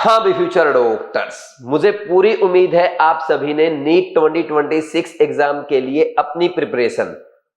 हाँ भी future doctors, मुझे पूरी उम्मीद है आप सभी ने नीट 2026 एग्जाम के लिए अपनी प्रिपरेशन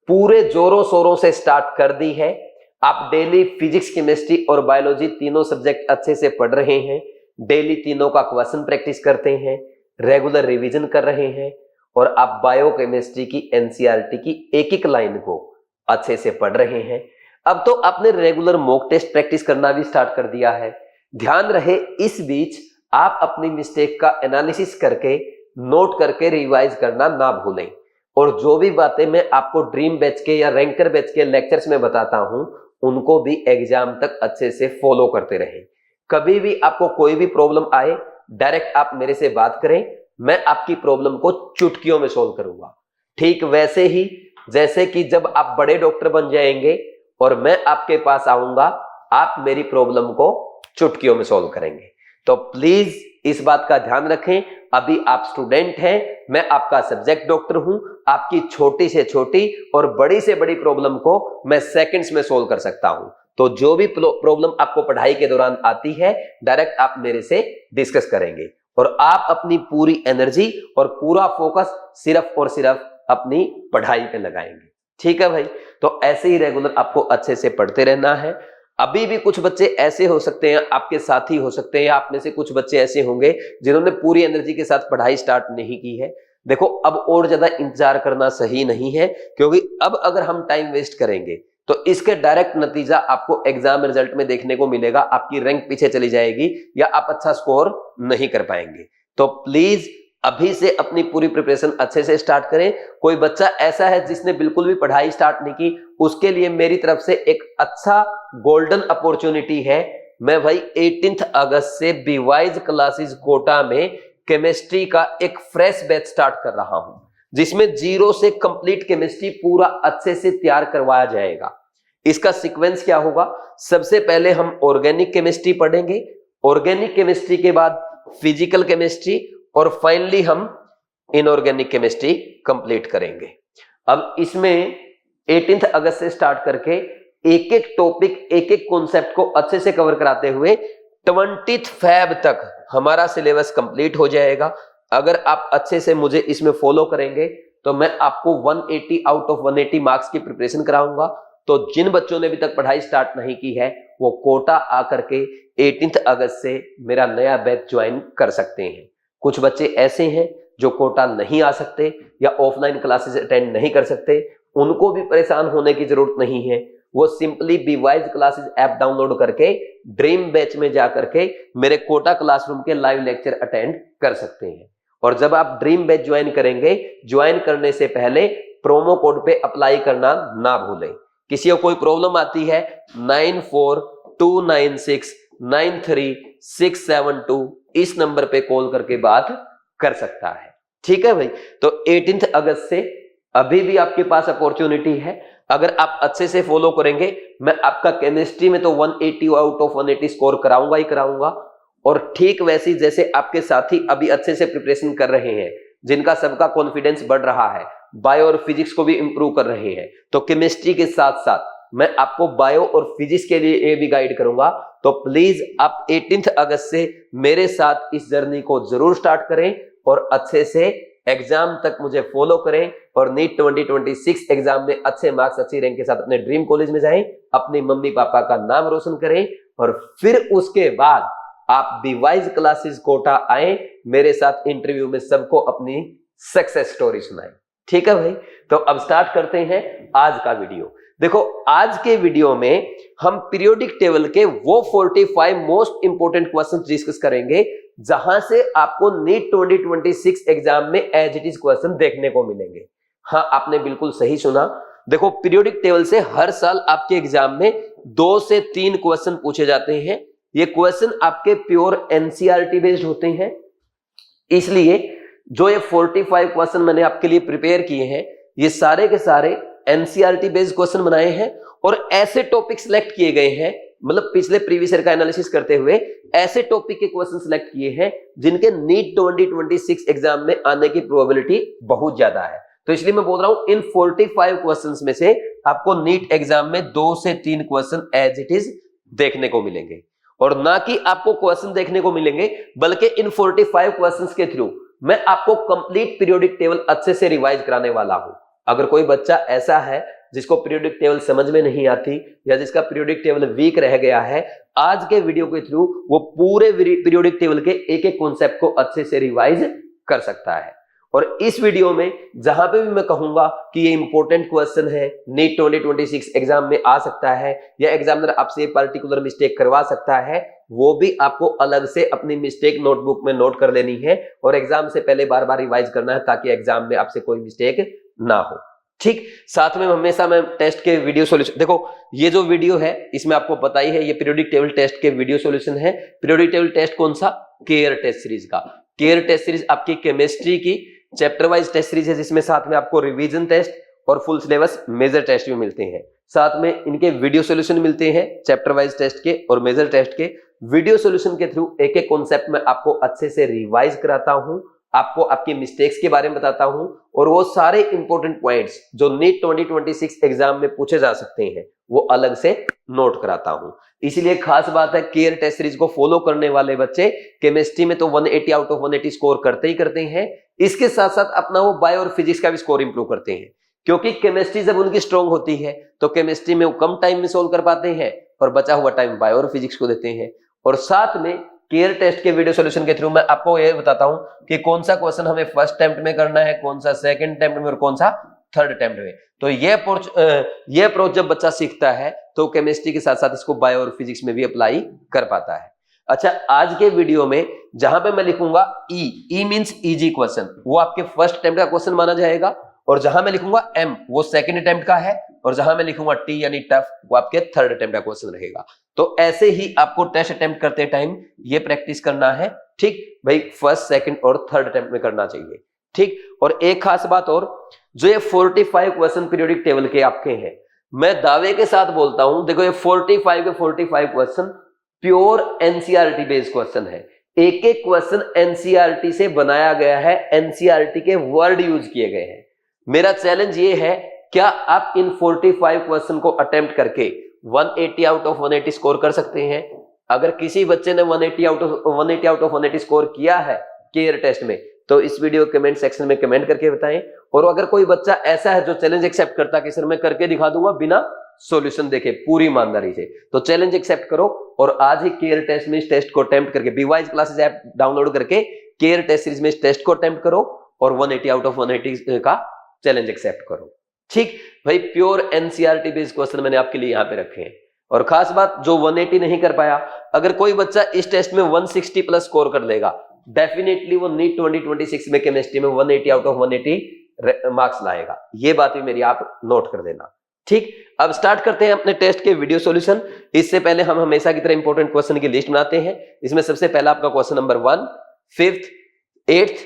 पूरे जोरों शोरों से स्टार्ट कर दी है। आप डेली फिजिक्स, केमिस्ट्री और बायोलॉजी तीनों सब्जेक्ट अच्छे से पढ़ रहे हैं, डेली तीनों का क्वेश्चन प्रैक्टिस करते हैं, रेगुलर रिवीजन कर रहे हैं और आप बायोकेमिस्ट्री की एनसीईआरटी की एक एक लाइन को अच्छे से पढ़ रहे हैं। अब तो आपने रेगुलर मॉक टेस्ट प्रैक्टिस करना भी स्टार्ट कर दिया है। ध्यान रहे इस बीच आप अपनी मिस्टेक का एनालिसिस करके नोट करके रिवाइज करना ना भूलें और जो भी बातें मैं आपको ड्रीम बैच के या रैंकर बैच के लेक्चर्स में बताता हूं उनको भी एग्जाम तक अच्छे से फॉलो करते रहें। कभी भी आपको कोई भी प्रॉब्लम आए डायरेक्ट आप मेरे से बात करें, मैं आपकी प्रॉब्लम को चुटकियों में सॉल्व करूंगा। ठीक वैसे ही जैसे कि जब आप बड़े डॉक्टर बन जाएंगे और मैं आपके पास आऊंगा, आप मेरी प्रॉब्लम को चुटकियों में सॉल्व करेंगे। तो प्लीज इस बात का ध्यान रखें, अभी आप स्टूडेंट हैं, मैं आपका सब्जेक्ट डॉक्टर हूं। आपकी छोटी से छोटी और बड़ी से बड़ी प्रॉब्लम को मैं सेकंड्स में सॉल्व कर सकता हूं। तो जो भी प्रॉब्लम आपको पढ़ाई के दौरान आती है डायरेक्ट आप मेरे से डिस्कस करेंगे और आप अपनी पूरी एनर्जी और पूरा फोकस सिर्फ और सिर्फ अपनी पढ़ाई पे लगाएंगे। ठीक है भाई, तो ऐसे ही रेगुलर आपको अच्छे से पढ़ते रहना है। अभी भी कुछ बच्चे ऐसे हो सकते हैं, आपके साथी हो सकते हैं या आप में से कुछ बच्चे ऐसे होंगे जिन्होंने पूरी एनर्जी के साथ पढ़ाई स्टार्ट नहीं की है। देखो, अब और ज्यादा इंतजार करना सही नहीं है, क्योंकि अब अगर हम टाइम वेस्ट करेंगे तो इसके डायरेक्ट नतीजा आपको एग्जाम रिजल्ट में देखने को मिलेगा। आपकी रैंक पीछे चली जाएगी या आप अच्छा स्कोर नहीं कर पाएंगे। तो प्लीज अभी से अपनी पूरी प्रिपरेशन अच्छे से स्टार्ट करें। कोई बच्चा ऐसा है जिसने बिल्कुल भी पढ़ाई स्टार्ट नहीं की, उसके लिए मेरी तरफ से एक अच्छा गोल्डन अपॉर्चुनिटी है। मैं भाई 18 अगस्त से बीवाइज क्लासेस कोटा में केमिस्ट्री का एक फ्रेश बैच स्टार्ट कर रहा हूं, जिसमें जीरो से कंप्लीट केमिस्ट्री पूरा अच्छे से तैयार करवाया जाएगा। इसका सीक्वेंस क्या होगा? सबसे पहले हम ऑर्गेनिक केमिस्ट्री पढ़ेंगे, ऑर्गेनिक केमिस्ट्री के बाद फिजिकल केमिस्ट्री और फाइनली हम इनऑर्गेनिक केमिस्ट्री कंप्लीट करेंगे। अब इसमें 18 अगस्त से स्टार्ट करके एक एक टॉपिक, एक एक कॉन्सेप्ट को अच्छे से कवर कराते हुए 20 फेब तक हमारा सिलेबस कंप्लीट हो जाएगा। अगर आप अच्छे से मुझे इसमें फॉलो करेंगे तो मैं आपको 180 आउट ऑफ 180 मार्क्स की प्रिपरेशन कराऊंगा। तो जिन बच्चों ने अभी तक पढ़ाई स्टार्ट नहीं की है वो कोटा आकर के 18 अगस्त से मेरा नया बैच ज्वाइन कर सकते हैं। कुछ बच्चे ऐसे हैं जो कोटा नहीं आ सकते या ऑफलाइन क्लासेस अटेंड नहीं कर सकते, उनको भी परेशान होने की जरूरत नहीं है। वो सिंपली बीवाइज क्लासेस ऐप डाउनलोड करके ड्रीम बैच में जाकर के मेरे कोटा क्लासरूम के लाइव लेक्चर अटेंड कर सकते हैं। और जब आप ड्रीम बैच ज्वाइन करेंगे, ज्वाइन करने से पहले प्रोमो कोड पे अप्लाई करना ना भूलें। किसी को कोई प्रॉब्लम आती है 9429693672 इस नंबर पे कॉल करके बात कर सकता है। ठीक है भाई, तो 18 अगस्त से अभी भी आपके पास अपॉर्चुनिटी है। अगर आप अच्छे से फॉलो करेंगे, मैं आपका केमिस्ट्री में तो 180 आउट ऑफ 180 स्कोर कराऊंगा ही कराऊंगा। और ठीक वैसी जैसे आपके साथी अभी अच्छे से प्रिपरेशन कर रहे हैं, जिनका सबका कॉन्फिडेंस बढ़ रहा है, बायो और फिजिक्स को भी इंप्रूव कर रहे हैं, तो केमिस्ट्री के साथ साथ मैं आपको बायो और फिजिक्स के लिए ये भी गाइड करूंगा। तो प्लीज आप 18 अगस्त से मेरे साथ इस जर्नी को जरूर स्टार्ट करें और अच्छे से एग्जाम तक मुझे फॉलो करें और नीट 2026 एग्जाम में अच्छे मार्क्स, अच्छी रैंक के साथ अपने ड्रीम कॉलेज में जाएं, अपनी मम्मी पापा का नाम रोशन करें और फिर उसके बाद आप बीवाइज क्लासेस कोटा आए, मेरे साथ इंटरव्यू में सबको अपनी सक्सेस स्टोरी सुनाएं। ठीक है भाई, तो अब स्टार्ट करते हैं आज का वीडियो। देखो, आज के वीडियो में हम पीरियोडिक टेबल के वो 45 मोस्ट इंपोर्टेंट क्वेश्चन डिस्कस करेंगे जहां से आपको नीट 2026 एग्जाम में एज इट इज क्वेश्चन देखने को मिलेंगे। हाँ, आपने बिल्कुल सही सुना। देखो, पीरियोडिक टेबल से हर साल आपके एग्जाम में 2 से 3 क्वेश्चन पूछे जाते हैं। ये क्वेश्चन आपके प्योर एनसीईआरटी बेस्ड होते हैं, इसलिए जो ये 45 क्वेश्चन मैंने आपके लिए प्रिपेयर किए हैं, ये सारे के सारे एनसीईआरटी बेस्ड क्वेश्चन बनाए हैं और ऐसे टॉपिक सिलेक्ट किए गए हैं, मतलब पिछले प्रीवियस ईयर का एनालिसिस करते हुए ऐसे टॉपिक के क्वेश्चन सिलेक्ट किए हैं जिनके नीट 2026 एग्जाम में आने की प्रोबेबिलिटी बहुत ज्यादा है। तो इसलिए मैं बोल रहा हूं इन 45 क्वेश्चंस में से आपको नीट एग्जाम में 2 से 3 क्वेश्चन एज इट इज देखने को मिलेंगे। और ना कि आपको क्वेश्चन देखने को मिलेंगे, बल्कि इन 45 क्वेश्चंस के थ्रू मैं आपको कंप्लीट पीरियोडिक टेबल अच्छे से रिवाइज कराने वाला हूं। अगर कोई बच्चा ऐसा है जिसको पीरियोडिक टेबल समझ में नहीं आती या जिसका पीरियोडिक टेबल वीक रह गया है, आज के वीडियो के थ्रू वो पूरे पीरियोडिक टेबल के एक एक कॉन्सेप्ट को अच्छे से रिवाइज कर सकता है। और इस वीडियो में जहां पे भी मैं कहूंगा कि ये इंपॉर्टेंट क्वेश्चन है, नीट 2026 एग्जाम में आ सकता है या एग्जामिनर आपसे पर्टिकुलर मिस्टेक करवा सकता है, वो भी आपको अलग से अपनी मिस्टेक नोटबुक में नोट कर लेनी है और एग्जाम से पहले बार बार रिवाइज करना है ताकि एग्जाम में आपसे कोई मिस्टेक ना हो। ठीक, साथ में हमेशा मैं टेस्ट के वीडियो सॉल्यूशन, देखो ये जो वीडियो है इसमें आपको पता ही है ये पीरियोडिक टेबल टेस्ट के वीडियो सॉल्यूशन है। पीरियोडिक टेबल टेस्ट कौन सा? केयर टेस्ट सीरीज का। केयर टेस्ट सीरीज आपकी केमिस्ट्री की चैप्टर वाइज टेस्ट सीरीज है, जिसमें साथ में आपको रिवीजन टेस्ट और फुल सिलेबस मेजर टेस्ट भी मिलते हैं। साथ में इनके वीडियो सॉल्यूशन मिलते हैं चैप्टर वाइज टेस्ट के और मेजर टेस्ट के। वीडियो सॉल्यूशन के थ्रू एक एक कॉन्सेप्ट में आपको अच्छे से रिवाइज कराता हूं, आपको आपकी मिस्टेक्स के बारे में बताता हूं और वो सारे इंपॉर्टेंट पॉइंट्स जो नीट 2026 एग्जाम में पूछे जा सकते हैं वो अलग से नोट कराता हूं। इसीलिए खास बात है, केयर टेस्ट सीरीज को फॉलो करने वाले बच्चे केमिस्ट्री में तो 180 आउट ऑफ 180 स्कोर करते ही करते हैं, इसके साथ साथ अपना वो बायो और फिजिक्स का भी स्कोर इंप्रूव करते हैं, क्योंकि केमिस्ट्री जब उनकी स्ट्रांग होती है तो केमिस्ट्री में वो कम टाइम में सोल्व कर पाते हैं और बचा हुआ टाइम बायो और फिजिक्स को देते हैं। और साथ में केयर टेस्ट के वीडियो सॉल्यूशन के थ्रू मैं आपको ये बताता हूं कि कौन सा क्वेश्चन हमें फर्स्ट अटेम्प्ट में करना है, कौन सा सेकंड अटेम्प्ट में और कौन सा थर्ड अटेम्प्ट में। तो ये अप्रोच जब बच्चा सीखता है तो केमिस्ट्री के साथ साथ इसको बायो और फिजिक्स में भी अप्लाई कर पाता है। अच्छा, आज के वीडियो में जहां पे मैं लिखूंगा ई मींस इजी क्वेश्चन, वो आपके फर्स्ट अटेम्प्ट का क्वेश्चन माना जाएगा, और जहां मैं लिखूंगा एम वो सेकंड अटेम्प्ट का है, और जहां मैं लिखूंगा टी यानी टफ वो आपके थर्ड अटेम्प्ट का क्वेश्चन रहेगा। तो ऐसे ही आपको टेस्ट अटेम्प्ट करते टाइम ये प्रैक्टिस करना है। ठीक भाई, फर्स्ट सेकंड और थर्ड अटेम्प्ट में करना चाहिए। ठीक, और एक खास बात और, जो ये 45 क्वेश्चन पीरियोडिक टेबल के आपके हैं, मैं दावे के साथ बोलता हूं, देखो ये 45 के 45 question pure NCERT based question है। एक एक क्वेश्चन एनसीईआरटी से बनाया गया है, एनसीईआरटी के वर्ड यूज किए गए हैं। मेरा चैलेंज ये है, क्या आप इन 45 क्वेश्चन को अटेम्प्ट करके 180 आउट ऑफ 180 स्कोर कर सकते हैं? अगर किसी बच्चे ने 180 आउट ऑफ 180 स्कोर किया है केयर टेस्ट में तो इस वीडियो कमेंट सेक्शन में कमेंट करके बताएं। और अगर कोई बच्चा ऐसा है जो चैलेंज एक्सेप्ट करता है कि सर मैं करके दिखा दूंगा बिना सॉल्यूशन देखे पूरी ईमानदारी से, तो चैलेंज एक्सेप्ट करो और आज ही केयर टेस्ट में इस टेस्ट को अटेम्प्ट करके बीवाइज क्लासेस ऐप डाउनलोड करके केयर टेस्ट सीरीज में इस टेस्ट को अटेम्प्ट करो और 180 आउट ऑफ 180 का चैलेंज एक्सेप्ट करो। ठीक भाई, प्योर एनसीईआरटी बेस्ड क्वेश्चन मैंने आपके लिए यहां पे रखे हैं। और खास बात, जो 180 नहीं कर पाया, अगर कोई बच्चा इस टेस्ट में 160 प्लस स्कोर कर लेगा, डेफिनेटली वो नीट 2026 में केमिस्ट्री में 180 आउट ऑफ 180 मार्क्स लाएगा। ये बात भी मेरी आप नोट कर देना। ठीक, अब स्टार्ट करते हैं अपने टेस्ट के वीडियो सॉल्यूशन। इससे पहले हम हमेशा की तरह इंपॉर्टेंट क्वेश्चन की लिस्ट बनाते हैं। इसमें सबसे पहला आपका question number 1, 5th, 8th,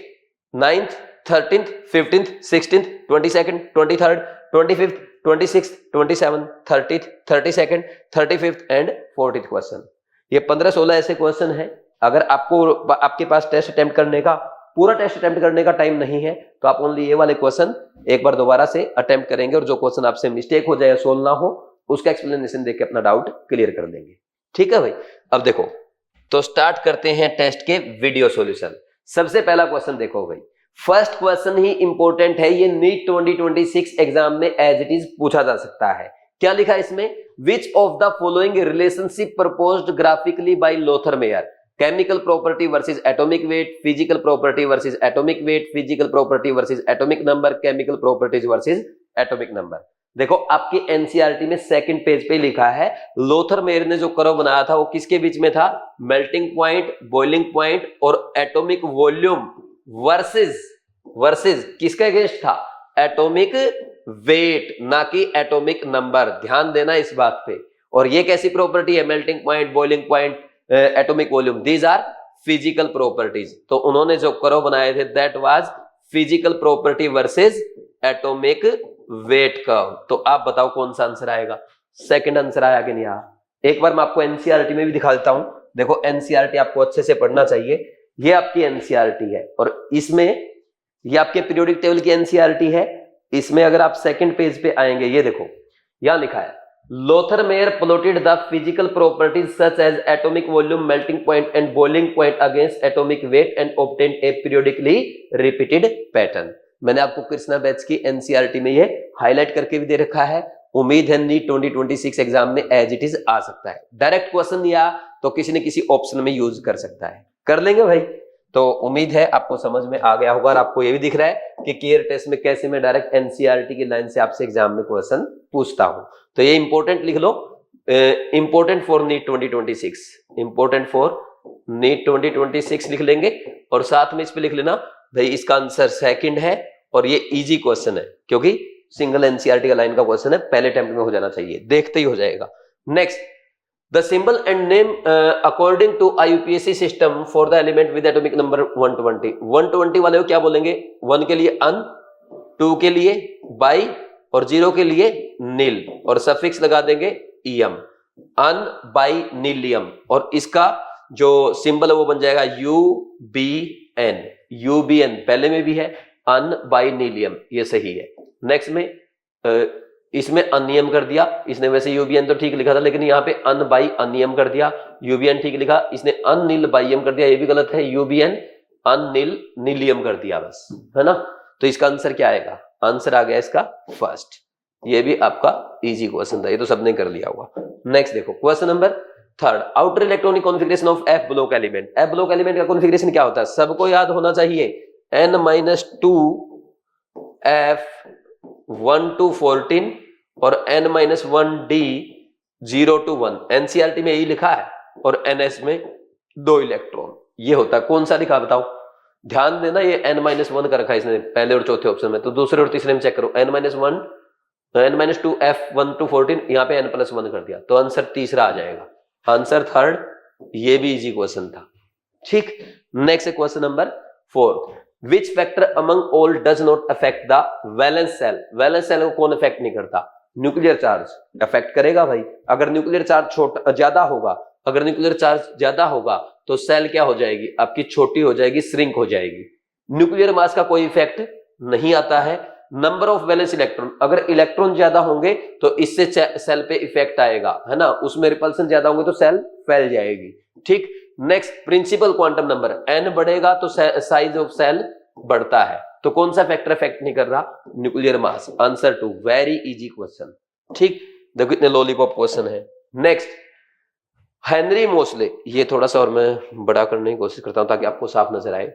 9th, 13th, 15th, 16th, 22nd, 23rd, 25th, 26th, 27th, 30th, 32nd, 35th and 40th question. ये 15-16 ऐसे क्वेश्चन हैं। अगर आपके पास टेस्ट अटेम्प्ट करने का पूरा टेस्ट अटेम्प्ट करने का टाइम नहीं है तो आप ओनली ये वाले क्वेश्चन एक बार दोबारा से अटेम्प्ट करेंगे और जो क्वेश्चन आपसे मिस्टेक हो जाए, सोल्व ना हो, उसका एक्सप्लेनेशन देके अपना डाउट क्लियर कर देंगे। ठीक है भाई, अब देखो तो स्टार्ट करते हैं टेस्ट के वीडियो सॉल्यूशन। सबसे पहला क्वेश्चन देखो भाई, फर्स्ट क्वेश्चन ही इंपॉर्टेंट है, ये नीट 2026 एग्जाम में एज इट इज पूछा जा सकता है। क्या लिखा है इसमें? Which of the following relationship proposed graphically by Lothar Meyer? Chemical property versus atomic weight, physical property versus atomic weight, physical property versus atomic number, chemical properties versus atomic number. देखो आपकी एनसीईआरटी में second page पे लिखा है, Lothar Meyer ने जो curve बनाया था वो किसके बीच में था? मेल्टिंग पॉइंट, बॉइलिंग पॉइंट और एटॉमिक वॉल्यूम वर्सेस किसका अगेंस्ट था? एटॉमिक वेट, ना कि एटॉमिक नंबर। ध्यान देना इस बात पे। और ये कैसी प्रॉपर्टी है? Melting point, boiling point, atomic volume, these are physical properties. तो उन्होंने जो कर्व बनाए थे that was physical property versus atomic weight curve. तो आप बताओ कौन सा आंसर आएगा? सेकंड आंसर आया कि नहीं आया? एक बार मैं आपको एनसीईआरटी में भी दिखा देता हूं। देखो एनसीईआरटी आपको अच्छे से पढ़ना चाहिए। ये आपकी एनसीईआरटी है और इसमें ये आपके पीरियोडिक टेबल की एनसीईआरटी है। इसमें अगर आप सेकंड पेज पे आएंगे, ये देखो यहां लिखा है Lothar Meyer plotted the physical properties such as atomic volume, melting point and boiling point against atomic weight and obtained a periodically repeated pattern. मैंने आपको कृष्णा बैच की एनसीईआरटी में ये हाईलाइट करके भी दे रखा है। उम्मीद है नीट 2026 एग्जाम में एज इट इज आ सकता है। डायरेक्ट क्वेश्चन या तो किसी न किसी ऑप्शन में यूज कर सकता है। कर लेंगे भाई। तो उम्मीद है आपको समझ में आ गया होगा और आपको ये भी दिख रहा है कि केयर टेस्ट में कैसे मैं डायरेक्ट एनसीईआरटी की लाइन से आपसे एग्जाम में क्वेश्चन पूछता हूं। तो ये इंपॉर्टेंट लिख लो, important for NEET 2026, important for NEET 2026 लिख लेंगे और साथ में इस पे लिख लेना भाई इसका आंसर सेकंड है और ये इजी क्वेश्चन है क्योंकि सिंगल एनसीईआरटी का लाइन का क्वेश्चन है, पहले अटेम्प्ट में हो जाना चाहिए, देखते ही हो जाएगा। Next, the symbol and name according to IUPAC system for the element with atomic number 120 वाले को क्या बोलेंगे? 1 के लिए अन, 2 के लिए बाई और 0 के लिए नील और सफिक्स लगा देंगे ईएम, अन बाई नीलियम और इसका जो सिंबल है वो बन जाएगा यूबीएन। यूबीएन पहले में भी है, अन बाई नीलियम, ये सही है। नेक्स्ट में इसमें अनियम कर दिया इसने, वैसे यूबीएन तो ठीक लिखा था लेकिन यहाँ पे अन बाई अनियम कर दिया, यूबीएन ठीक लिखा, इसने अन नील बाईएम कर दिया, ये भी गलत है, यूबीएन अन नील नीलियम कर दिया बस, है ना। तो इसका आंसर क्या आएगा? आंसर आ गया इसका फर्स्ट। ये भी आपका इजी क्वेश्चन था, ये तो सबने कर लिया होगा। नेक्स्ट देखो question number third, outer electronic configuration of F block element. F block element का कॉन्फ़िगरेशन क्या होता है? सबको याद होना चाहिए, n-2 f 1 to 14 और n-1 d 0 to 1। एनसीईआरटी में यही लिखा है और एनएस में 2 इलेक्ट्रॉन ये होता है। कौन सा लिखा बताओ? ध्यान देना, ये n-1 का रखा है इसने पहले और चौथे ऑप्शन में, तो दूसरे और तीसरे में चेक करो, n-2 f 1 to 14, यहाँ पे n+1 कर दिया तो आंसर तीसरा आ जाएगा, आंसर थर्ड। ये भी इजी क्वेश्चन था, ठीक। Next question number 4, which factor among all does not affect the valence shell. Valence shell को कौन अफेक्ट नहीं करता? न्यूक्लियर चार्ज अफेक्ट करेगा भाई। अगर न्यूक्लियर चार्ज छोटा ज्यादा होगा, अगर न्यूक्लियर चार्ज ज्यादा होगा तो सेल क्या हो जाएगी? आपकी छोटी हो जाएगी, श्रिंक हो जाएगी। न्यूक्लियर मास का कोई इफेक्ट नहीं आता है। नंबर ऑफ वैलेंस इलेक्ट्रॉन, अगर इलेक्ट्रॉन ज्यादा होंगे तो इससे सेल पे इफेक्ट आएगा, है ना, उसमें रिपल्सन ज्यादा होंगे तो सेल फैल जाएगी, ठीक। Next, principal quantum number, n बढ़ेगा तो साइज ऑफ सेल बढ़ता है, तो कौन सा फैक्टर इफेक्ट नहीं कर रहा? Nuclear mass, answer 2। Very easy question, ठीक। देखो कितने लॉलीपॉप क्वेश्चन है। नेक्स्ट, हेनरी मोसले, ये थोड़ा सा और मैं बड़ा करने की कोशिश करता हूं ताकि आपको साफ नजर आए।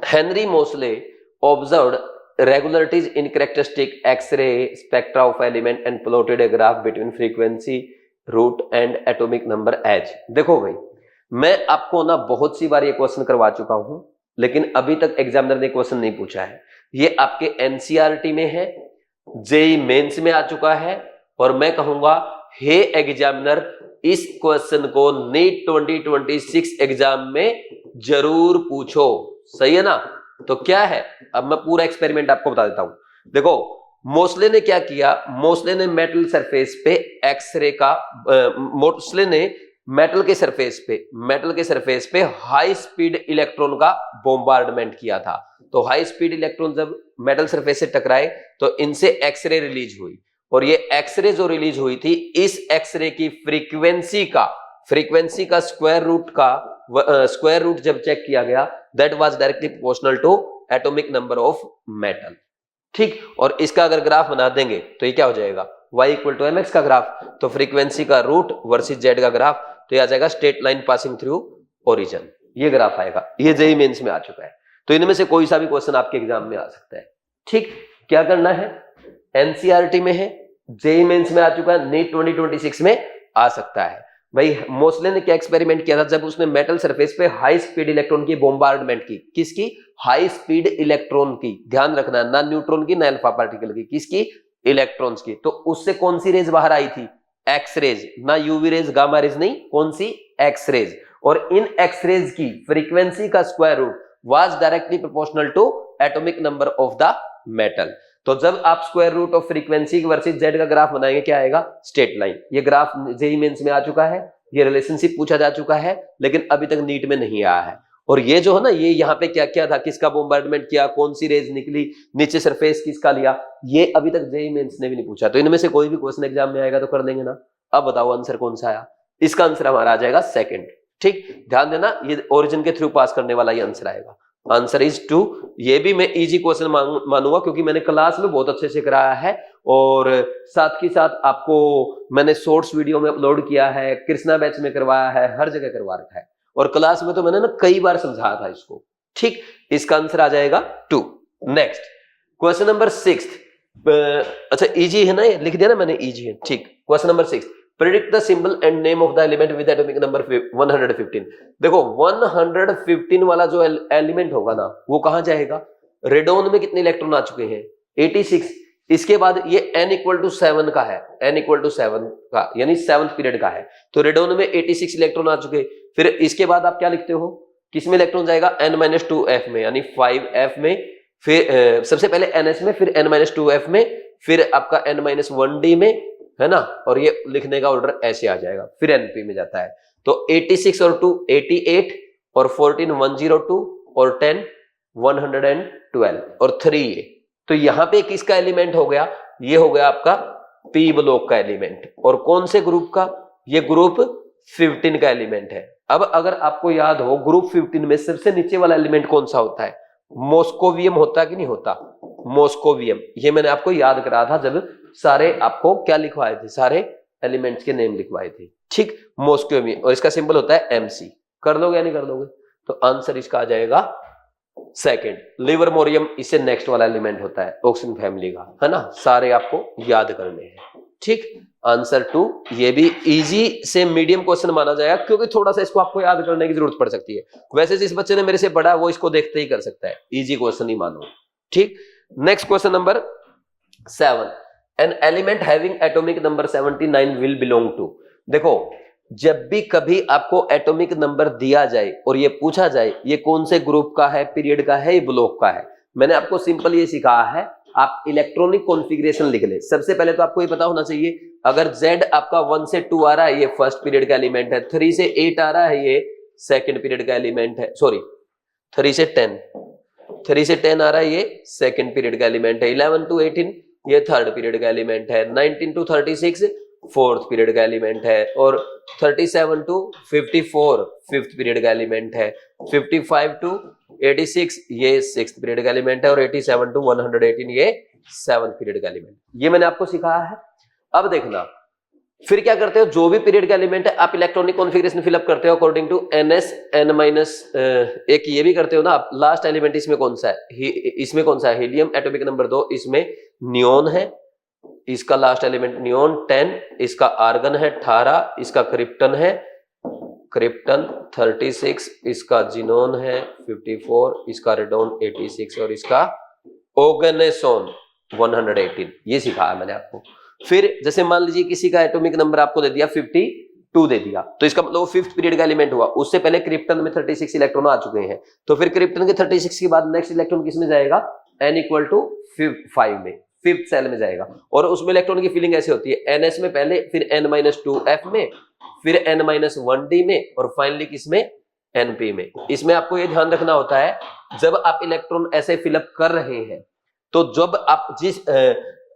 Henry Mosle observed regularities in characteristic X-ray spectra of element and plotted a graph between frequency root and atomic number h। देखो भाई, मैं आपको ना बहुत सी बार ये क्वेश्चन करवा चुका हूं लेकिन अभी तक एग्जामिनर ने क्वेश्चन नहीं पूछा है। ये आपके एनसीईआरटी में है, जेईई मेंस में आ चुका है और मैं कहूंगा हे एग्जामिनर इस क्वेश्चन को नीट 2026 एग्जाम में जरूर पूछो, सही है ना। तो क्या है, अब मैं पूरा एक्सपेरिमेंट आपको बता देता हूं। देखो मोसले ने क्या किया, मोसले ने मेटल सरफेस पे एक्सरे का मोसले ने मेटल के सरफेस पे हाई स्पीड इलेक्ट्रॉन का बॉम्बार्डमेंट किया था। तो हाई स्पीड इलेक्ट्रॉन जब मेटल सरफेस से टकराए तो इनसे एक्सरे रिलीज हुई और ये एक्सरे जो रिलीज हुई थी, इस एक्सरे की फ्रीक्वेंसी का स्क्वायर रूट जब चेक किया गया, that was directly proportional to atomic number of metal, ठीक। और इसका अगर ग्राफ बना देंगे तो ये क्या हो जाएगा? y = mx का ग्राफ, तो फ्रीक्वेंसी का रूट वर्सेस z का ग्राफ, तो ये आ जाएगा straight line passing through origin, ये ग्राफ आएगा। ये जेईई मेंस में आ चुका है, तो इनमें से कोई सा भी क्वेश्चन आपके एग्जाम में आ सकता है, ठीक। क्या करना है? एनसीईआरटी में है, जेईई मेंस में आ चुका है, नीट 2026 में आ सकता है। भाई मोसले ने क्या एक्सपेरिमेंट किया था? जब उसने मेटल सरफेस पे हाई स्पीड इलेक्ट्रॉन की बॉम्बार्डमेंट की, किसकी? हाई स्पीड इलेक्ट्रॉन की, ध्यान रखना, ना न्यूट्रॉन की ना अल्फा पार्टिकल की, किसकी? इलेक्ट्रॉन्स की। तो उससे कौन सी रेज बाहर आई थी? एक्स रेज, ना यूवी रेज गामा रेज नहीं, कौन सी? X rays. और इन एक्स रेज की फ्रीक्वेंसी का square root was directly proportional to atomic number of the metal. तो जब आप square root of frequency versus Z का ग्राफ बनाएंगे, क्या आएगा? Straight line. ये ग्राफ जेईई मेंस में आ चुका है, ये रिलेशनशिप पूछा जा चुका है लेकिन अभी तक नीट में नहीं आया है। और ये जो है ना, ये यहाँ पे क्या क्या था, किसका बोmbardment किया, कौन सी रेज निकली, नीचे सरफेस किसका लिया, ये अभी तक जेईई मेंस ने भी नहीं पूछा। तो इनमें से कोई भी क्वेश्चन एग्जाम में आएगा तो कर देंगे ना। अब बताओ आंसर कौन सा आया, इसका आंसर हमारा आ जाएगा सेकंड। ठीक, ध्यान देना, ये ओरिजिन के थ्रू पास करने वाला ये आंसर आएगा। Answer is 2। ये भी मैं इजी क्वेश्चन मानूंगा क्योंकि मैंने क्लास में बहुत अच्छे से कराया है और साथ ही साथ आपको मैंने शॉर्ट्स वीडियो में अपलोड किया है, कृष्णा बैच में करवाया है, हर जगह करवा रखा है और क्लास में तो मैंने ना कई बार समझाया था इसको। ठीक, इसका आंसर आ जाएगा 2। Next question number 6। अच्छा इजी है ना, ये लिख दिया ना मैंने, इजी है। ठीक, question number 6, predict the symbol and name of the element with atomic number 115। देखो 115 वाला जो एलिमेंट होगा ना वो कहां जाएगा, रेडोन में कितने इलेक्ट्रॉन आ चुके हैं, 86। इसके बाद ये n=7 का है, n=7 का यानी 7th पीरियड का है, तो रेडोन में 86 इलेक्ट्रॉन आ चुके। फिर इसके बाद आप क्या लिखते हो, किसमें इलेक्ट्रॉन जाएगा, n-2f में यानी 5f में, फिर सबसे पहले ns में, फिर n-2f में, फिर आपका n-1d में, है ना, और ये लिखने का ऑर्डर ऐसे आ जाएगा, फिर np में जाता है। तो 86 और 2 88 और 14 102 और 10 112 और 3 ये, तो यहां पे किसका एलिमेंट हो गया, ये हो गया आपका p ब्लॉक का एलिमेंट। और कौन से ग्रुप का, ये ग्रुप 15 का एलिमेंट है। अब अगर आपको याद हो ग्रुप 15 में सबसे नीचे वाला एलिमेंट कौन सा होता है, मॉस्कोवियम होता है कि नहीं होता, मॉस्कोवियम। ये मैंने आपको याद करा था जब सारे आपको क्या लिखवाए थे, सारे एलिमेंट्स के नेम लिखवाए थे। ठीक, मॉस्कोवियम, और इसका सिंबल होता है mc। कर लोगे या नहीं कर लोगे, तो आंसर इसका आ जाएगा सेकंड। लिवरमोरियम इससे नेक्स्ट वाला एलिमेंट होता है ऑक्सीजन फैमिली का, है ना, सारे आपको याद करने हैं। ठीक, आंसर 2। ये भी इजी से मीडियम क्वेश्चन माना जाएगा क्योंकि थोड़ा सा इसको आपको याद करने की जरूरत पड़ सकती है। वैसे जिस बच्चे ने मेरे से पढ़ा वो इसको देखते ही कर सकता है, इजी क्वेश्चन ही मानो। ठीक, next question number 7, an element having atomic number 79 will belong to. देखो जब भी कभी आपको एटॉमिक नंबर दिया जाए और ये पूछा जाए ये कौन से ग्रुप का है, पीरियड का है, ये ब्लॉक का है, मैंने आपको सिंपल ये सिखाया है, आप इलेक्ट्रॉनिक कॉन्फ़िगरेशन लिख ले। सबसे पहले तो आपको ये पता होना चाहिए अगर Z आपका 1 से 2 आ रहा है ये फर्स्ट पीरियड का एलिमेंट है, 3 से 8 आ रहा है ये सेकंड पीरियड का एलिमेंट है, सॉरी 3 से 10 आ रहा है ये सेकंड पीरियड का एलिमेंट है, 11 to 18 ये थर्ड पीरियड का एलिमेंट है, 19 to 36 फोर्थ पीरियड का एलिमेंट है, और 37 to 54 फिफ्थ पीरियड का एलिमेंट है, 55 to 86 ये सिक्स्थ पीरियड का एलिमेंट है, और 87 to 118 ये सेवंथ पीरियड का एलिमेंट। ये मैंने आपको सिखाया है। अब देखना फिर क्या करते हो, जो भी पीरियड का एलिमेंट है आप इलेक्ट्रॉनिक कॉन्फ़िगरेशन फिलअप करते हो अकॉर्डिंग टू ns n- एक ये भी करते हो ना आप। लास्ट एलिमेंट इसमें कौन सा है, इसमें कौन सा है, हीलियम एटॉमिक नंबर 2, इसमें नियोन है, इसका लास्ट एलिमेंट नियोन 10, इसका आर्गन है 18, इसका क्रिप्टन है, क्रिप्टन 36, इसका जिनोन है 54, इसका रेडोन 86 और इसका ओगनेसोन 118। ये सिखाया मैंने आपको। फिर जैसे मान लीजिए किसी का एटॉमिक नंबर आपको दे दिया 52 दे दिया, तो इसका मतलब वो फिफ्थ पीरियड का एलिमेंट हुआ। उससे पहले क्रिप्टन में 36 इलेक्ट्रॉन आ चुके हैं, तो फिर क्रिप्टन के 36 के बाद नेक्स्ट इलेक्ट्रॉन किस में जाएगा, n=5 में, फिफ्थ सेल में जाएगा। और उसमें इलेक्ट्रॉन की फीलिंग ऐसे होती है ns में पहले, फिर n-2f में, फिर n-1d में, और फाइनली किसमें, np में। इसमें आपको ये ध्यान रखना होता है जब आप इलेक्ट्रॉन ऐसे फिलअप कर रहे हैं तो जब आप जिस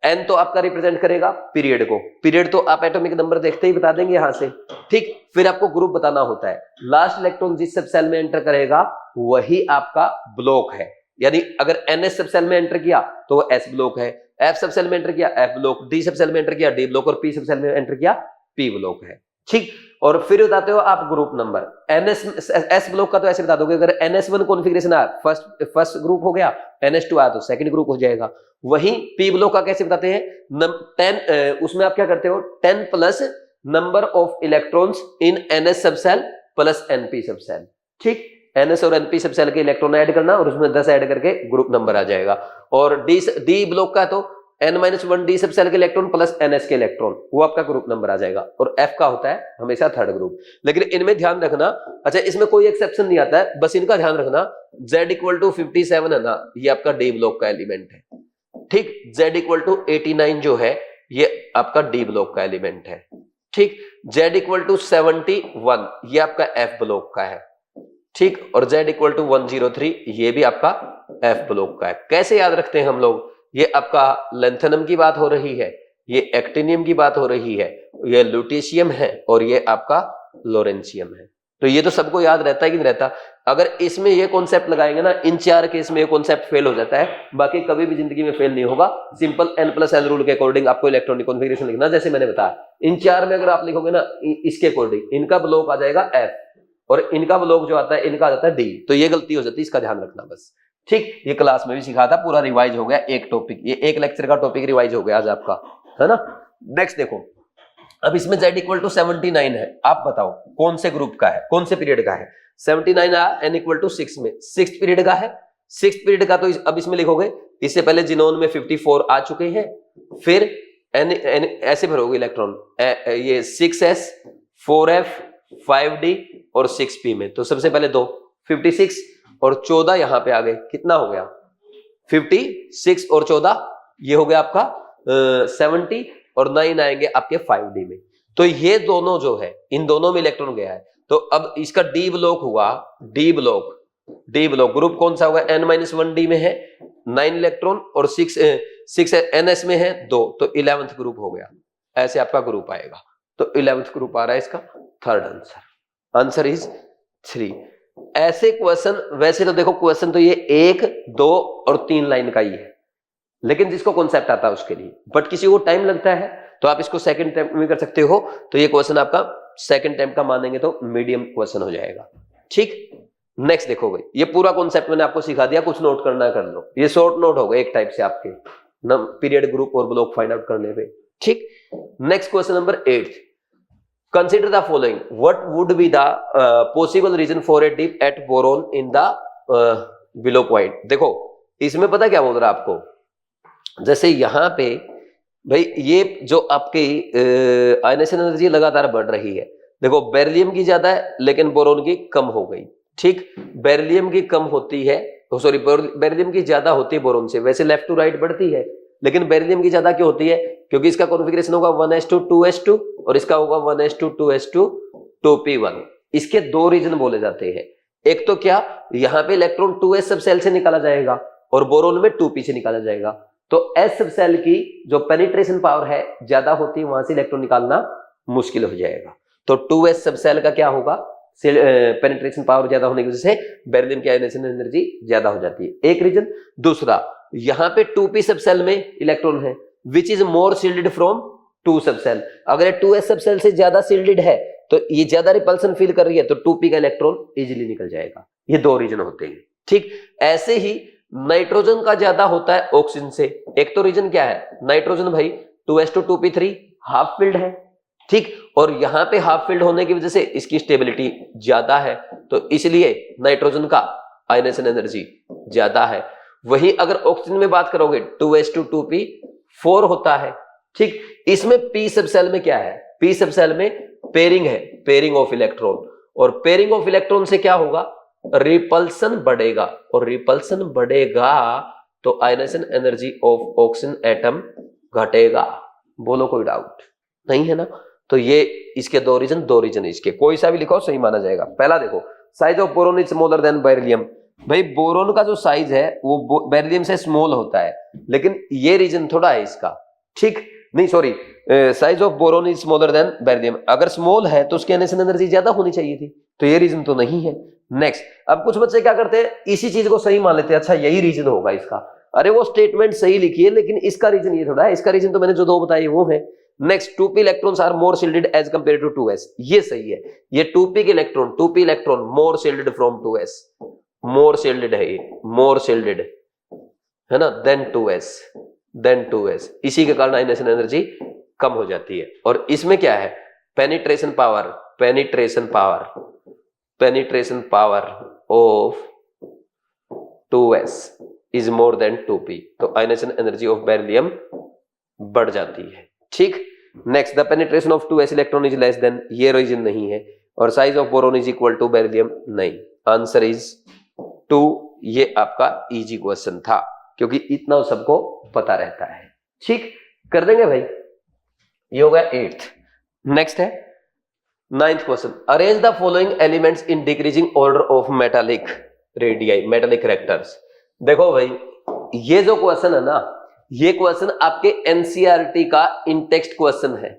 n तो आपका रिप्रेजेंट करेगा पीरियड को, पीरियड तो आप एटॉमिक नंबर देखते ही बता देंगे यहां से। ठीक, फिर आपको ग्रुप बताना होता है, लास्ट इलेक्ट्रॉन जिस सब सेल में एंटर करेगा वही आपका ब्लॉक है। यानी अगर ns सब सेल में एंटर किया तो वो s ब्लॉक है, f सब सेल में एंटर किया f ब्लॉक, d सब सेल में एंटर किया d ब्लॉक, और p सब सेल में एंटर किया p ब्लॉक है। ठीक, और फिर बताते हो आप ग्रुप नंबर। s ब्लॉक का तो ऐसे बता दोगे, अगर ns1 कॉन्फ़िगरेशन आया फर्स्ट ग्रुप हो गया, ns2 आया तो सेकंड ग्रुप हो जाएगा। वहीं p ब्लॉक का कैसे बताते हैं, 10 उसमें आप क्या करते हो, 10 plus number of electrons in ns सब सेल प्लस np सब सेल। ठीक, ns और np सब सेल के इलेक्ट्रॉन ऐड करना और उसमें 10 ऐड करके ग्रुप नंबर आ जाएगा। और d ब्लॉक का तो n-1d सब सेल के इलेक्ट्रॉन प्लस ns के इलेक्ट्रॉन, वो आपका ग्रुप नंबर आ जाएगा। और f का होता है हमेशा थर्ड ग्रुप। लेकिन इनमें ध्यान रखना, अच्छा इसमें कोई एक्सेप्शन नहीं आता है, बस इनका ध्यान रखना, z=57 है ना, ये आपका d ब्लॉक का एलिमेंट है। ठीक, z=89 जो है ये आपका d ब्लॉक का एलिमेंट है। ठीक, z=71 ये आपका f ब्लॉक का है। ठीक, और Z इक्वल टू 103 ये भी आपका F ब्लॉक का है। कैसे याद रखते हैं हम लोग, ये आपका लेंथेनम की बात हो रही है, ये एक्टिनियम की बात हो रही है, ये लुटेशियम है और ये आपका लोरेंशियम है। तो ये तो सबको याद रहता है कि नहीं रहता। अगर इसमें ये कॉन्सेप्ट लगाएंगे ना, इन चार केस में ये कॉन्सेप्ट फेल हो जाता है, बाकी कभी भी जिंदगी में फेल नहीं होगा। सिंपल n+n रूल के अकॉर्डिंग आपको इलेक्ट्रॉनिक कॉन्फ़िगरेशन लिखना, जैसे मैंने बताया। इन चार में अगर आप लिखोगे ना इसके अकॉर्डिंग, इनका ब्लॉक आ जाएगा F और इनका ब्लॉक जो आता है इनका आ जाता है D। तो ये गलती हो जाती है, इसका ध्यान रखना बस। ठीक, ये क्लास में भी सिखा था, पूरा रिवाइज हो गया एक टॉपिक, ये एक लेक्चर का टॉपिक रिवाइज हो गया आज आपका, है ना। नेक्स्ट देखो, अब इसमें Z इक्वल टू 79 है, आप बताओ कौन से ग्रुप का है, कौन से पीरियड का है। 79 आया n इक्वल टू 6 में, 6th पीरियड का है। 6th पीरियड का तो अब इसमें लिखोगे, इससे पहले जिनोन में 54 आ चुके हैं, फिर n ऐसे भरोगे इलेक्ट्रॉन, ये 6s 4f 5d और 6p में। तो सबसे पहले 2 56 और 14 यहां पे आ गए, कितना हो गया 56 और 14, ये हो गया आपका 70 और 9 आएंगे आपके 5d में। तो ये दोनों जो है, इन दोनों में इलेक्ट्रॉन गया है। तो अब इसका डी ब्लॉक हुआ, डी ब्लॉक ग्रुप कौन सा होगा, n-1d में है 9 इलेक्ट्रॉन और 6 ns में है 2, तो 11th ग्रुप हो गया। ऐसे आपका ग्रुप आएगा, तो 11th ग्रुप आ रहा है इसका थर्ड आंसर इज 3। ऐसे क्वेश्चन, वैसे तो देखो क्वेश्चन तो ये 1, 2 और 3 लाइन का ही है, लेकिन जिसको कॉन्सेप्ट आता है उसके लिए, बट किसी को टाइम लगता है तो आप इसको सेकंड अटेम्प्ट में कर सकते हो। तो ये क्वेश्चन आपका सेकंड अटेम्प्ट का मानेंगे तो मीडियम क्वेश्चन हो जाएगा। ठीक, नेक्स्ट देखो भाई, ये पूरा कॉन्सेप्ट मैंने आपको सिखा दिया, कुछ नोट करना कर लो, ये शॉर्ट नोट हो गए एक टाइप से आपके पीरियड, ग्रुप और ब्लॉक फाइंड आउट करने पे। ठीक, next question number 8, consider the following, what would be the possible reason for a dip at boron in the below point. देखो इसमें पता क्या बोल रहा है आपको, जैसे यहां पे भाई ये जो आपकी आयनेशन एनर्जी लगातार बढ़ रही है, देखो बेरिलियम की ज्यादा है लेकिन बोरोन की कम हो गई। ठीक, बेरिलियम की कम होती है, सॉरी बेरिलियम की ज्यादा होती है बोरोन से, वैसे लेफ्ट टू राइट बढ़ती है, लेकिन बेरिलियम की ज्यादा क्यों होती है, क्योंकि इसका कॉन्फ़िगरेशन होगा 1s2 2s2 और इसका होगा 1s2 2s2 2p1। इसके दो रीजन बोले जाते हैं, एक तो क्या, यहाँ पे इलेक्ट्रॉन 2s सब सेल से निकाला जाएगा और बोरोन में 2p से निकाला जाएगा। तो s सब सेल की जो पेनिट्रेशन पावर है ज्यादा होती है, वहां से इलेक्ट्रॉन निकालना मुश्किल हो जाएगा। तो 2s सब सेल का क्या होगा, पेनिट्रेशन पावर ज्यादा होने की वजह से बेरिलियम की आयनेशन एनर्जी ज्यादा हो जाती है, एक रीजन। दूसरा, यहाँ पे 2p सब सेल में इलेक्ट्रॉन है which is more shielded from 2 सब सेल। अगर 2s सब सेल से ज्यादा शील्डेड है तो ये ज्यादा रिपल्सन फील कर रही है, तो 2p का इलेक्ट्रॉन इजीली निकल जाएगा। ये दो रीजन होते हैं। ठीक, ऐसे ही नाइट्रोजन का ज्यादा होता है ऑक्सीजन से। एक तो रीजन क्या है, नाइट्रोजन भाई 2s2 2p3 हाफ फिल्ड है। ठीक, और यहां पे हाफ फिल्ड होने की वजह से इसकी स्टेबिलिटी ज्यादा है, तो इसलिए नाइट्रोजन का आयनेशन एनर्जी ज्यादा है। वहीं अगर ऑक्सीजन में बात करोगे 2s2 2p4 होता है। ठीक, इसमें p सब सेल में क्या है, p सब सेल में पेयरिंग है, पेयरिंग ऑफ इलेक्ट्रॉन, और पेयरिंग ऑफ इलेक्ट्रॉन से क्या होगा, रिपल्सन बढ़ेगा, और रिपल्सन बढ़ेगा तो ionisation energy of oxygen atom घटेगा। बोलो कोई डाउट नहीं है ना। तो ये इसके दो रीजन इसके, कोई सा भी लिखो सही माना जाएगा। पहला देखो, size of boron is smaller than beryllium. भाई बोरोन का जो साइज है वो बेरिलियम से स्मॉल होता है, लेकिन ये रीजन थोड़ा है इसका। ठीक, नहीं sorry, size of boron is smaller than beryllium, अगर स्मॉल है तो उसकी आयनेशन एनर्जी ज्यादा होनी चाहिए थी, तो ये रीजन तो नहीं है। नेक्स्ट, अब कुछ बच्चे क्या करते हैं, इसी चीज को सही मान लेते हैं, अच्छा यही रीजन होगा इसका। अरे वो स्टेटमेंट सही लिखी है, लेकिन इसका रीजन ये थोड़ा है, इसका रीजन तो मैंने जो दो बताए वो है। Next, 2p electrons are more shielded as compare to 2s, ये सही है। ये 2p electron more shielded from 2s, more shielded है, ये मोर शील्डेड है ना, देन 2s, इसी के कारण आयनेशन एनर्जी कम हो जाती है। और इसमें क्या है, penetration power of 2s is more than 2p, तो आयनेशन एनर्जी ऑफ बेरिलियम बढ़ जाती है। ठीक, next, the penetration of 2s electron is less than, ये रीजन नहीं है। और size of boron is equal to beryllium, नहीं, आंसर इज 2। ये आपका इजी क्वेश्चन था, क्योंकि इतना सबको पता रहता है। ठीक, कर देंगे भाई, ये हो गया 8th। नेक्स्ट है ninth question, arrange the following elements in decreasing order of metallic radii, metallic characters. देखो भाई, ये जो क्वेश्चन है ना, ये क्वेश्चन आपके एनसीईआरटी का इन टेक्स्ट क्वेश्चन है,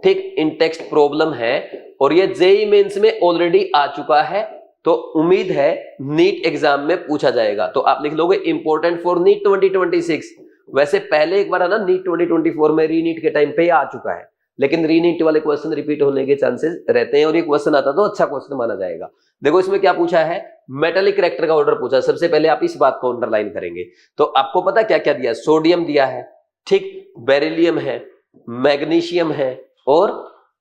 ठीक, इन टेक्स्ट प्रॉब्लम है, और ये जेईई मेंस में ऑलरेडी आ चुका है, तो उम्मीद है नीट एग्जाम में पूछा जाएगा। तो आप लिख लोगे इंपॉर्टेंट फॉर नीट 2026। वैसे पहले एक बार है ना नीट 2024 में रीनीट के टाइम पे आ चुका है, लेकिन रीनीट वाले क्वेश्चन रिपीट होने के चांसेस रहते हैं, और ये क्वेश्चन आता तो अच्छा क्वेश्चन माना जाएगा। देखो इसमें क्या पूछा है, मेटालिक कैरेक्टर का ऑर्डर पूछा। सबसे पहले आप इस बात को अंडरलाइन करेंगे। तो आपको पता क्या क्या दिया, सोडियम दिया है, ठीक, बेरिलियम है, मैग्नीशियम है, और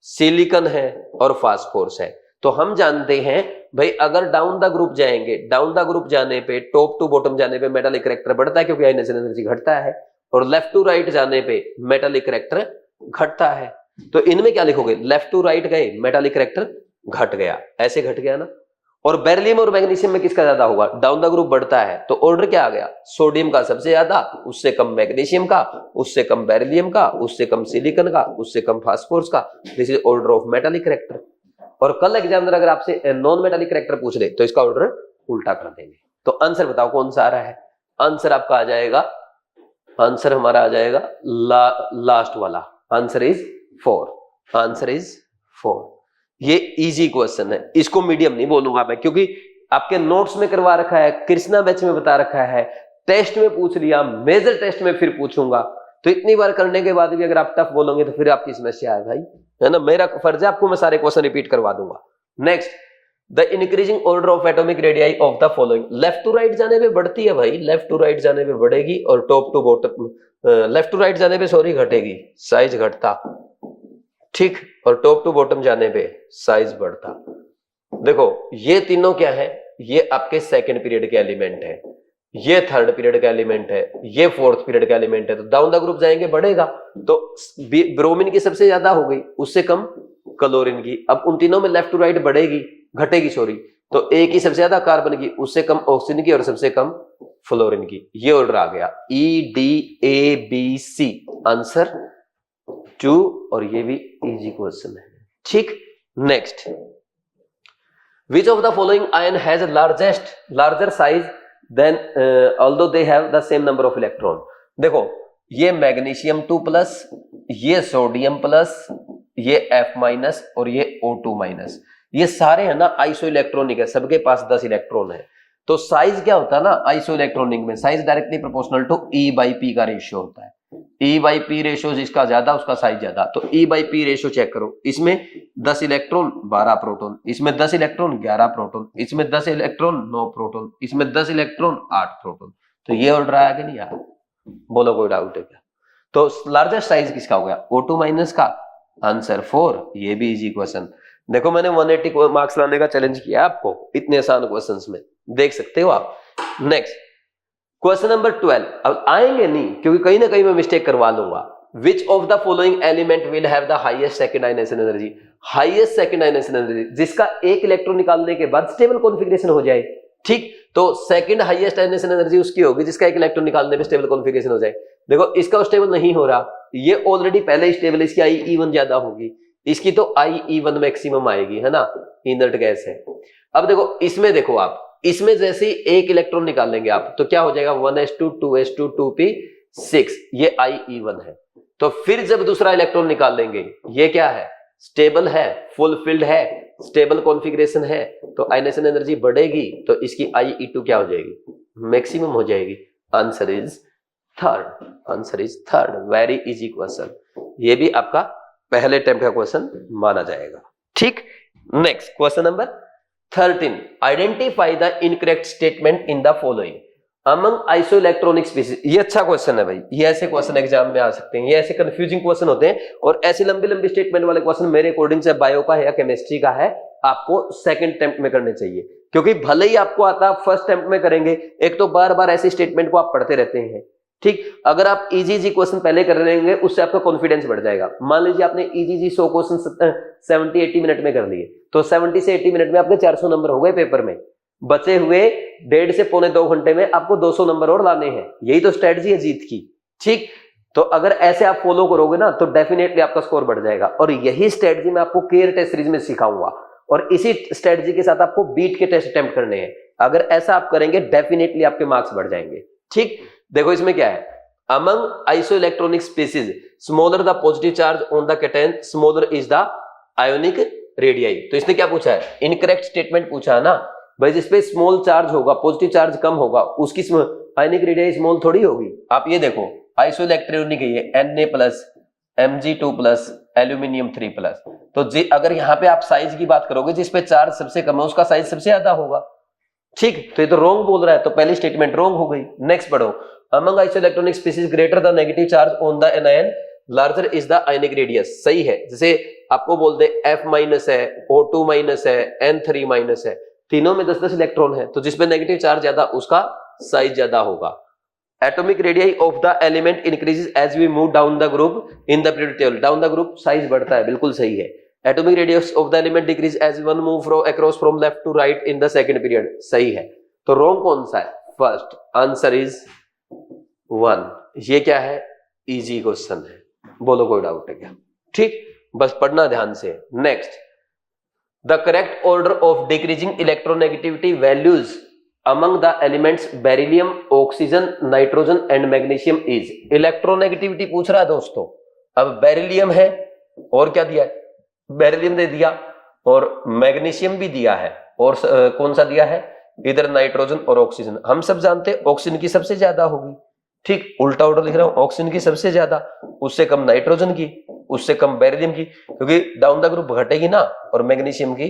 सिलिकॉन है, और फास्फोरस है। तो हम जानते हैं भाई, अगर डाउन द ग्रुप जाएंगे, डाउन द ग्रुप जाने पे, टॉप टू बॉटम जाने पे मेटालिक कैरेक्टर बढ़ता है, क्योंकि आयनाइजेशन एनर्जी घटता है, और लेफ्ट टू राइट जाने पे मेटालिक कैरेक्टर घटता है। तो इनमें क्या लिखोगे, लेफ्ट टू राइट गए, मेटालिक कैरेक्टर घट गया, ऐसे घट गया ना। और बेरिलियम और मैग्नीशियम में किसका ज्यादा होगा, डाउन द ग्रुप बढ़ता है, तो ऑर्डर क्या आ गया, सोडियम का सबसे ज्यादा, उससे कम मैग्नीशियम का, उससे कम बेरिलियम का, उससे कम सिलिकॉन का, उससे कम फास्फोरस का। This is order of metallic character. और कल एग्जामिनर अगर आपसे नॉन मेटालिक कैरेक्टर पूछ ले तो इसका ऑर्डर उल्टा कर देंगे। तो आंसर बताओ कौन सा आ रहा है, आंसर आपका आ जाएगा, आंसर हमारा आ जाएगा लास्ट वाला, आंसर इज 4, आंसर इज 4। ये इजी क्वेश्चन है, इसको मीडियम नहीं बोलूंगा मैं, क्योंकि आपके नोट्स में करवा रखा है, कृष्णा बैच में बता रखा है, टेस्ट में पूछ लिया, मेजर टेस्ट में फिर पूछूंगा। तो इतनी बार करने के बाद भी अगर आप टफ बोलोगे तो फिर आपकी समस्या है भाई, है ना। मेरा फर्ज है आपको मैं सारे क्वेश्चन रिपीट करवा दूंगा। Next, the increasing order of atomic radii of the following. Left to right जाने पे बढ़ती है भाई, लेफ्ट टू राइट जाने पे बढ़ेगी, और top to bottom, left to right जाने पे सॉरी घटेगी, साइज घटता, ठीक, और टॉप टू बॉटम जाने पे साइज बढ़ता। देखो ये तीनों क्या है, ये आपके सेकंड पीरियड के एलिमेंट है, ये थर्ड पीरियड का एलिमेंट है, ये फोर्थ पीरियड का एलिमेंट है। तो डाउन द ग्रुप जाएंगे बढ़ेगा, तो ब्रोमीन की सबसे ज्यादा हो गई, उससे कम क्लोरीन की। अब उन तीनों में लेफ्ट टू राइट बढ़ेगी, घटेगी सॉरी, तो ए की सबसे ज्यादा कार्बन की, उससे कम ऑक्सीजन की, और सबसे कम फ्लोरीन की। ये ऑर्डर आ गया EDABC, आंसर 2, और ये भी इजी क्वेश्चन है, ठीक। Next, which of the following ion has larger size than although they have the same number of electron. देखो ये मैग्नीशियम 2+, ये सोडियम प्लस, ये F- और ये O2-, ये सारे है ना आइसो इलेक्ट्रॉनिक है, सबके पास 10 इलेक्ट्रॉन है। तो साइज क्या होता है ना आइसो इलेक्ट्रॉनिक में, size directly proportional to E/P का रेशियो होता है। E/P रेशियो जिसका ज्यादा उसका साइज ज्यादा। तो E/P रेशियो चेक करो, इसमें 10 इलेक्ट्रॉन 12 प्रोटॉन, इसमें 10 इलेक्ट्रॉन 11 प्रोटॉन, इसमें 10 इलेक्ट्रॉन 9 प्रोटॉन, इसमें 10 इलेक्ट्रॉन 8 प्रोटॉन। तो ये ऑर्डर आया कि नहीं आया, बोलो कोई डाउट है क्या। तो लार्जेस्ट साइज किसका हो गया, O2- का, आंसर 4। ये भी इजी क्वेश्चन। देखो मैंने 180 मार्क्स लाने का चैलेंज किया आपको इतने आसान क्वेश्चंस में, देख सकते हो आप। नेक्स्ट क्वेश्चन नंबर 12, अब आएंगे नहीं क्योंकि कहीं ना कहीं मैं मिस्टेक करवा लूंगा। Which of the following element will have the highest second ionization energy. Highest second ionization energy जिसका एक इलेक्ट्रॉन निकालने के बाद स्टेबल कॉन्फिगरेशन हो जाए, ठीक। तो सेकंड हाईएस्ट आयनाइजेशन एनर्जी उसकी होगी जिसका एक इलेक्ट्रॉन निकालने पे स्टेबल कॉन्फिगरेशन हो जाए। देखो इसका स्टेबल नहीं हो रहा, ये ऑलरेडी पहले ही स्टेबल, इसकी IE1 ज्यादा होगी, इसकी तो IE1 मैक्सिमम आएगी, है ना, इनर्ट गैस है। अब देखो इसमें, देखो आप इसमें जैसे ही एक इलेक्ट्रॉन निकालेंगे आप तो क्या हो जाएगा 1s2 2s2 2p6, ये IE1 है। तो फिर जब दूसरा इलेक्ट्रॉन निकालेंगे ये क्या है, स्टेबल है, फुल फिल्ड है, स्टेबल कॉन्फ़िगरेशन है, तो आयनाइजेशन एनर्जी बढ़ेगी, तो इसकी IE2 क्या हो जाएगी, मैक्सिमम हो जाएगी। Answer is third, answer is third. Very easy question, ये भी आपका पहले टाइम का क्वेश्चन माना जाएगा, ठीक। Next question number 13, identify the incorrect statement in the following among isoelectronic species. ये अच्छा क्वेश्चन है भाई, ये ऐसे क्वेश्चन एग्जाम में आ सकते हैं, ये ऐसे कंफ्यूजिंग क्वेश्चन होते हैं, और ऐसे लंबी लंबी स्टेटमेंट वाले क्वेश्चन मेरे अकॉर्डिंग से बायो का है या केमिस्ट्री का है, आपको सेकंड अटेम्प्ट में करने चाहिए, क्योंकि भले ही आपको आता फर्स्ट अटेम्प्ट में करेंगे, एक तो बार बार ऐसे स्टेटमेंट को आप पढ़ते रहते हैं, ठीक। अगर आप इजी क्वेश्चन पहले कर लेंगे उससे आपका कॉन्फिडेंस बढ़ जाएगा। मान लीजिए आपने इजी 100 क्वेश्चन 70-80 मिनट में कर लिए, तो 70 से 80 मिनट में आपके 400 नंबर हो गए पेपर में, बचे हुए 1.5 से पौने 2 घंटे में आपको 200 नंबर और लाने हैं। यही तो स्ट्रेटजी है जीत की, ठीक। तो अगर ऐसे आप फॉलो करोगे ना तो डेफिनेटली आपका स्कोर बढ़ जाएगा। और यही स्ट्रेटजी मैं आपको केयर टेस्ट सीरीज में सिखाऊंगा और इसी स्ट्रेटजी के साथ आपको बीट के टेस्ट अटेम्प्ट करने हैं। अगर ऐसा आप करेंगे डेफिनेटली आपके मार्क्स बढ़ जाएंगे। ठीक, देखो इसमें क्या है, among isoelectronic species smaller the positive charge on the cation smaller is the ionic radii. तो इसने क्या पूछा है, इनकरेक्ट स्टेटमेंट पूछा है ना भाई, जिसपे स्मॉल चार्ज होगा, पॉजिटिव चार्ज कम होगा, उसकी आयोनिक रेडियाई स्मॉल थोड़ी होगी। आप ये देखो आइसोइलेक्ट्रॉनिक है ये Na+, Mg2+, एल्यूमिनियम 3+। तो अगर यहाँ पे आप साइज की बात करोगे जिसपे चार्ज सबसे कम है उसका साइज सबसे ज्यादा होगा। ठीक, तो ये तो रॉन्ग बोल रहा है, तो पहली स्टेटमेंट रॉन्ग हो गई। नेक्स्ट पढ़ो, among isoelectronic species greater the negative charge on the anion larger is the ionic radius. सही है, जैसे आपको बोल दे F- है, O2- है, N3- है, तीनों में 10-10 इलेक्ट्रॉन है, तो जिसपे नेगेटिव चार्ज ज्यादा उसका साइज ज्यादा होगा। Atomic radii of the element increases as we move down the group in the periodic table. Down the group size बढ़ता है, बिल्कुल सही है। Atomic radius of the element decrease as one move across from left to right in the second period. सही है, तो wrong कौन सा है, फर्स्ट। Answer is 1। ये क्या है, इजी क्वेश्चन है, बोलो कोई डाउट है क्या? ठीक, बस पढ़ना ध्यान से। Next, the correct order of decreasing electronegativity values among the elements beryllium, oxygen, nitrogen and magnesium is. Electronegativity पूछ रहा है दोस्तों। अब बेरिलियम है और क्या दिया है, बेरिलियम दे दिया और मैग्नीशियम भी दिया है, और कौन सा दिया है, इधर नाइट्रोजन और ऑक्सीजन। हम सब जानते हैं ऑक्सीजन की सबसे ज्यादा होगी। ठीक, उल्टा ऑर्डर लिख रहा हूं, ऑक्सीजन की सबसे ज्यादा, उससे कम नाइट्रोजन की, उससे कम बेरिलियम की, क्योंकि डाउन द ग्रुप घटेगी ना, और मैग्नीशियम की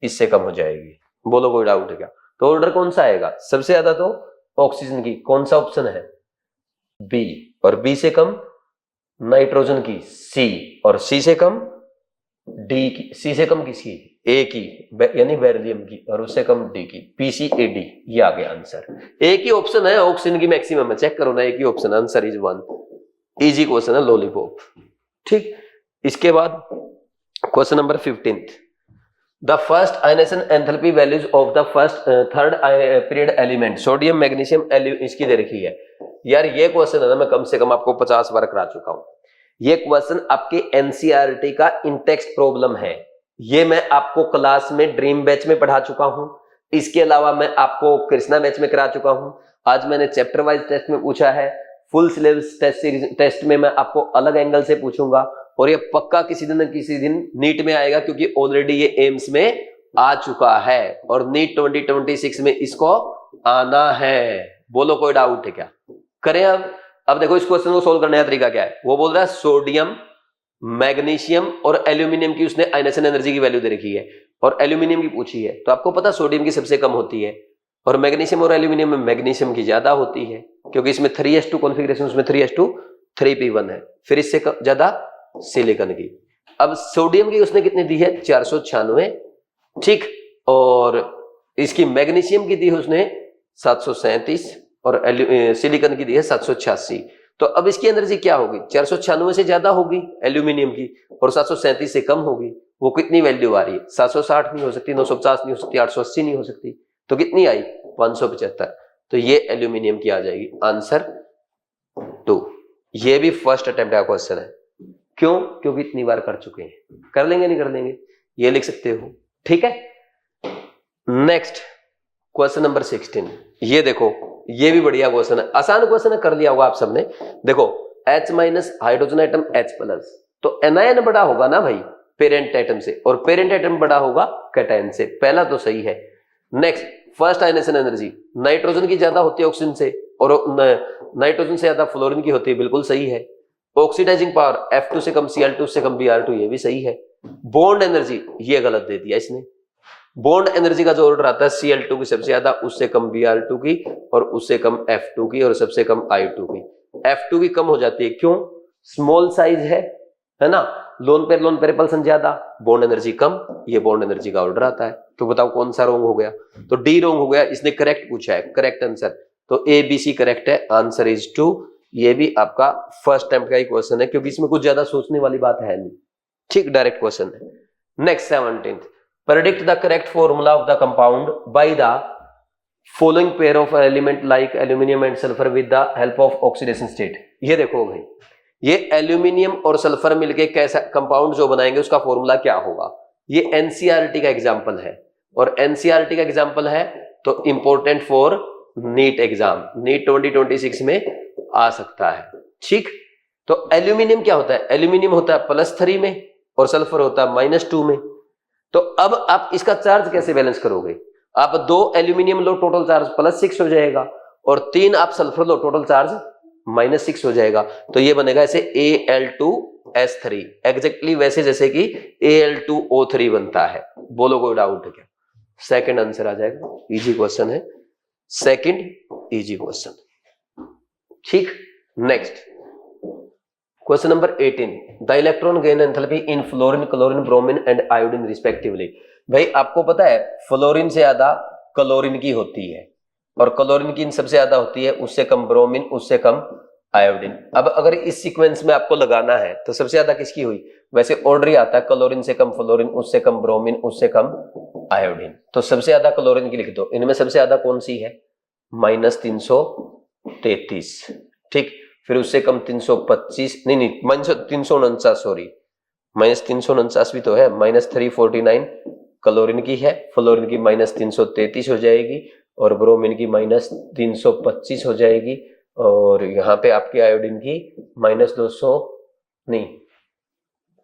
इससे कम हो जाएगी। बोलो कोई डाउट है क्या? तो ऑर्डर कौन सा आएगा, सबसे ज्यादा तो ऑक्सीजन की। कौन सा ऑप्शन है, बी, और बी से कम नाइट्रोजन की, सी, और सी से कम डी की। सी से कम किसकी, ए की, यानी बेरिलियम की, और उससे कम डी की, PCAD। ये आ गया आंसर। एक ही ऑप्शन है ऑक्सीजन की मैक्सिमम है, चेक करो ना, एक ही option, answer is 1। Easy question है, लॉलीपॉप। ठीक, इसके बाद question number 15, the first ionisation enthalpy values of the first third period element sodium, magnesium, इसकी दे रखी है। यार ये क्वेश्चन है ना, मैं कम से कम आपको 50 बार करा चुका हूं। ये क्वेश्चन आपके NCERT का इंटेक्स्ट प्रॉब्लम है। ये मैं आपको क्लास में ड्रीम बैच में पढ़ा चुका हूं, इसके अलावा मैं आपको कृष्णा बैच में करा चुका हूं। आज मैंने चैप्टर वाइज टेस्ट में पूछा है, फुल सिलेबस टेस्ट में मैं आपको अलग एंगल से पूछूंगा, और ये पक्का किसी दिन नीट में आएगा, क्योंकि ऑलरेडी ये एम्स में आ चुका है और नीट 2026 में इसको आना है। बोलो कोई डाउट है क्या? करें अब देखो इस क्वेश्चन को सोल्व करने का तरीका क्या है। वो बोल रहा है सोडियम, मैग्नीशियम और एल्यूमिनियम की उसने आयनेशन एनर्जी की वैल्यू दे रखी है, और एल्यूमिनियम की पूछी है। तो आपको पता सोडियम की सबसे कम होती है, और मैग्नीशियम और एल्यूमिनियम में मैग्नीशियम की ज्यादा होती है, क्योंकि इसमें 3s2 कॉन्फ़िगरेशन, उसमें 3s2 3p1 है। फिर इससे ज्यादा सिलिकॉन की। अब सोडियम की उसने कितनी दी है, 496। ठीक, और इसकी मैग्नीशियम की दी है उसने 737, और सिलिकॉन की दी है 786। तो अब इसकी एनर्जी क्या होगी, 496 से ज्यादा होगी एल्यूमिनियम की, और 737 से कम होगी। वो कितनी वैल्यू आ रही है, 760 नहीं हो सकती, 950 नहीं हो सकती, 880 नहीं हो सकती, तो कितनी आई, 575। तो ये एल्यूमिनियम की आ जाएगी, आंसर 2। ये भी फर्स्ट अटेम्प्ट का क्वेश्चन है। क्यों, क्योंकि इतनी बार कर चुके हैं। कर लेंगे नहीं कर लेंगे, ये लिख सकते हो। ठीक है, नेक्स्ट क्वेश्चन नंबर 16। ये देखो, ये भी बढ़िया क्वेश्चन है, आसान क्वेश्चन है, कर लिया होगा आप सबने। देखो H- हाइड्रोजन एटम H+, तो एनायन बड़ा होगा ना भाई पेरेंट एटम से, और पेरेंट एटम बड़ा होगा कैटायन से। पहला तो सही है। Next, first ionisation energy nitrogen की ज्यादा होती है ऑक्सीजन से, और नाइट्रोजन से ज्यादा फ्लोरीन की होती है, बिल्कुल सही है। ऑक्सीडाइजिंग पावर F2 से कम Cl2 से कम Br2, ये भी सही है। बॉन्ड एनर्जी ये गलत दे दिया इसने। बॉन्ड एनर्जी का जो ऑर्डर आता है Cl2 की सबसे ज्यादा, उससे कम Br2 की, और उससे कम F2 की, और सबसे कम I2 की। F2 की कम हो जाती है, क्यों, स्मॉल साइज है ना, लोन पेयर रिपल्सन ज्यादा, बॉन्ड एनर्जी कम, ये बॉन्ड एनर्जी का ऑर्डर आता है। तो बताओ कौन सा रॉन्ग हो गया, तो डी रॉन्ग हो गया। इसने करेक्ट पूछा है, करेक्ट आंसर, तो ABC करेक्ट है, आंसर इज 2। ये भी आपका फर्स्ट अटेम्प्ट का ही क्वेश्चन है, क्योंकि इसमें कुछ ज्यादा सोचने वाली बात है नहीं। ठीक, डायरेक्ट क्वेश्चन है। Next 17th, predict the correct formula of the compound by the following pair of element like aluminium and sulfur with the help of oxidation state। ये देखो भाई, ये एल्यूमिनियम और सल्फर मिलके कैसा कंपाउंड जो बनाएंगे उसका फॉर्मूला क्या होगा। ये एनसीईआरटी का एग्जांपल है, और एनसीईआरटी का एग्जांपल है तो important for NEET exam, NEET 2026 में आ सकता है। ठीक, तो एल्यूमिनियम क्या होता है, एल्यूमिनियम होता है +3 में और सल्फर होता है -2 में। तो अब आप इसका चार्ज कैसे बैलेंस करोगे, आप 2 एल्यूमिनियम लो टोटल चार्ज +6 हो जाएगा, और 3 आप सल्फर लो टोटल चार्ज -6 हो जाएगा। तो ये बनेगा ऐसे Al2S3, एग्जैक्टली वैसे जैसे कि Al2O3 बनता है। बोलो कोई डाउट है क्या? सेकंड आंसर आ जाएगा, इजी क्वेश्चन है, सेकंड इजी क्वेश्चन। ठीक, next question number 18, the electron gain enthalpy in fluorine, chlorine, bromine and iodine respectively. भाई आपको पता है फ्लोरीन से ज्यादा क्लोरीन की होती है, और क्लोरीन की सबसे ज्यादा होती है, उससे कम ब्रोमीन, उससे कम आयोडीन। अब अगर इस सीक्वेंस में आपको लगाना है तो सबसे ज्यादा किसकी हुई, वैसे ऑर्डर ही आता है क्लोरीन से कम फ्लोरीन, उससे कम ब्रोमीन, उससे कम आयोडीन। तो सबसे ज्यादा क्लोरीन की लिख दो। इनमें सबसे ज्यादा कौन सी है, -333। ठीक, फिर उससे कम 325, नहीं -349, सॉरी -349 भी तो है, -349 क्लोरीन की है, फ्लोरीन की -333 हो जाएगी, और ब्रोमीन की -325 हो जाएगी, और यहाँ पे आपकी आयोडीन की -200 नहीं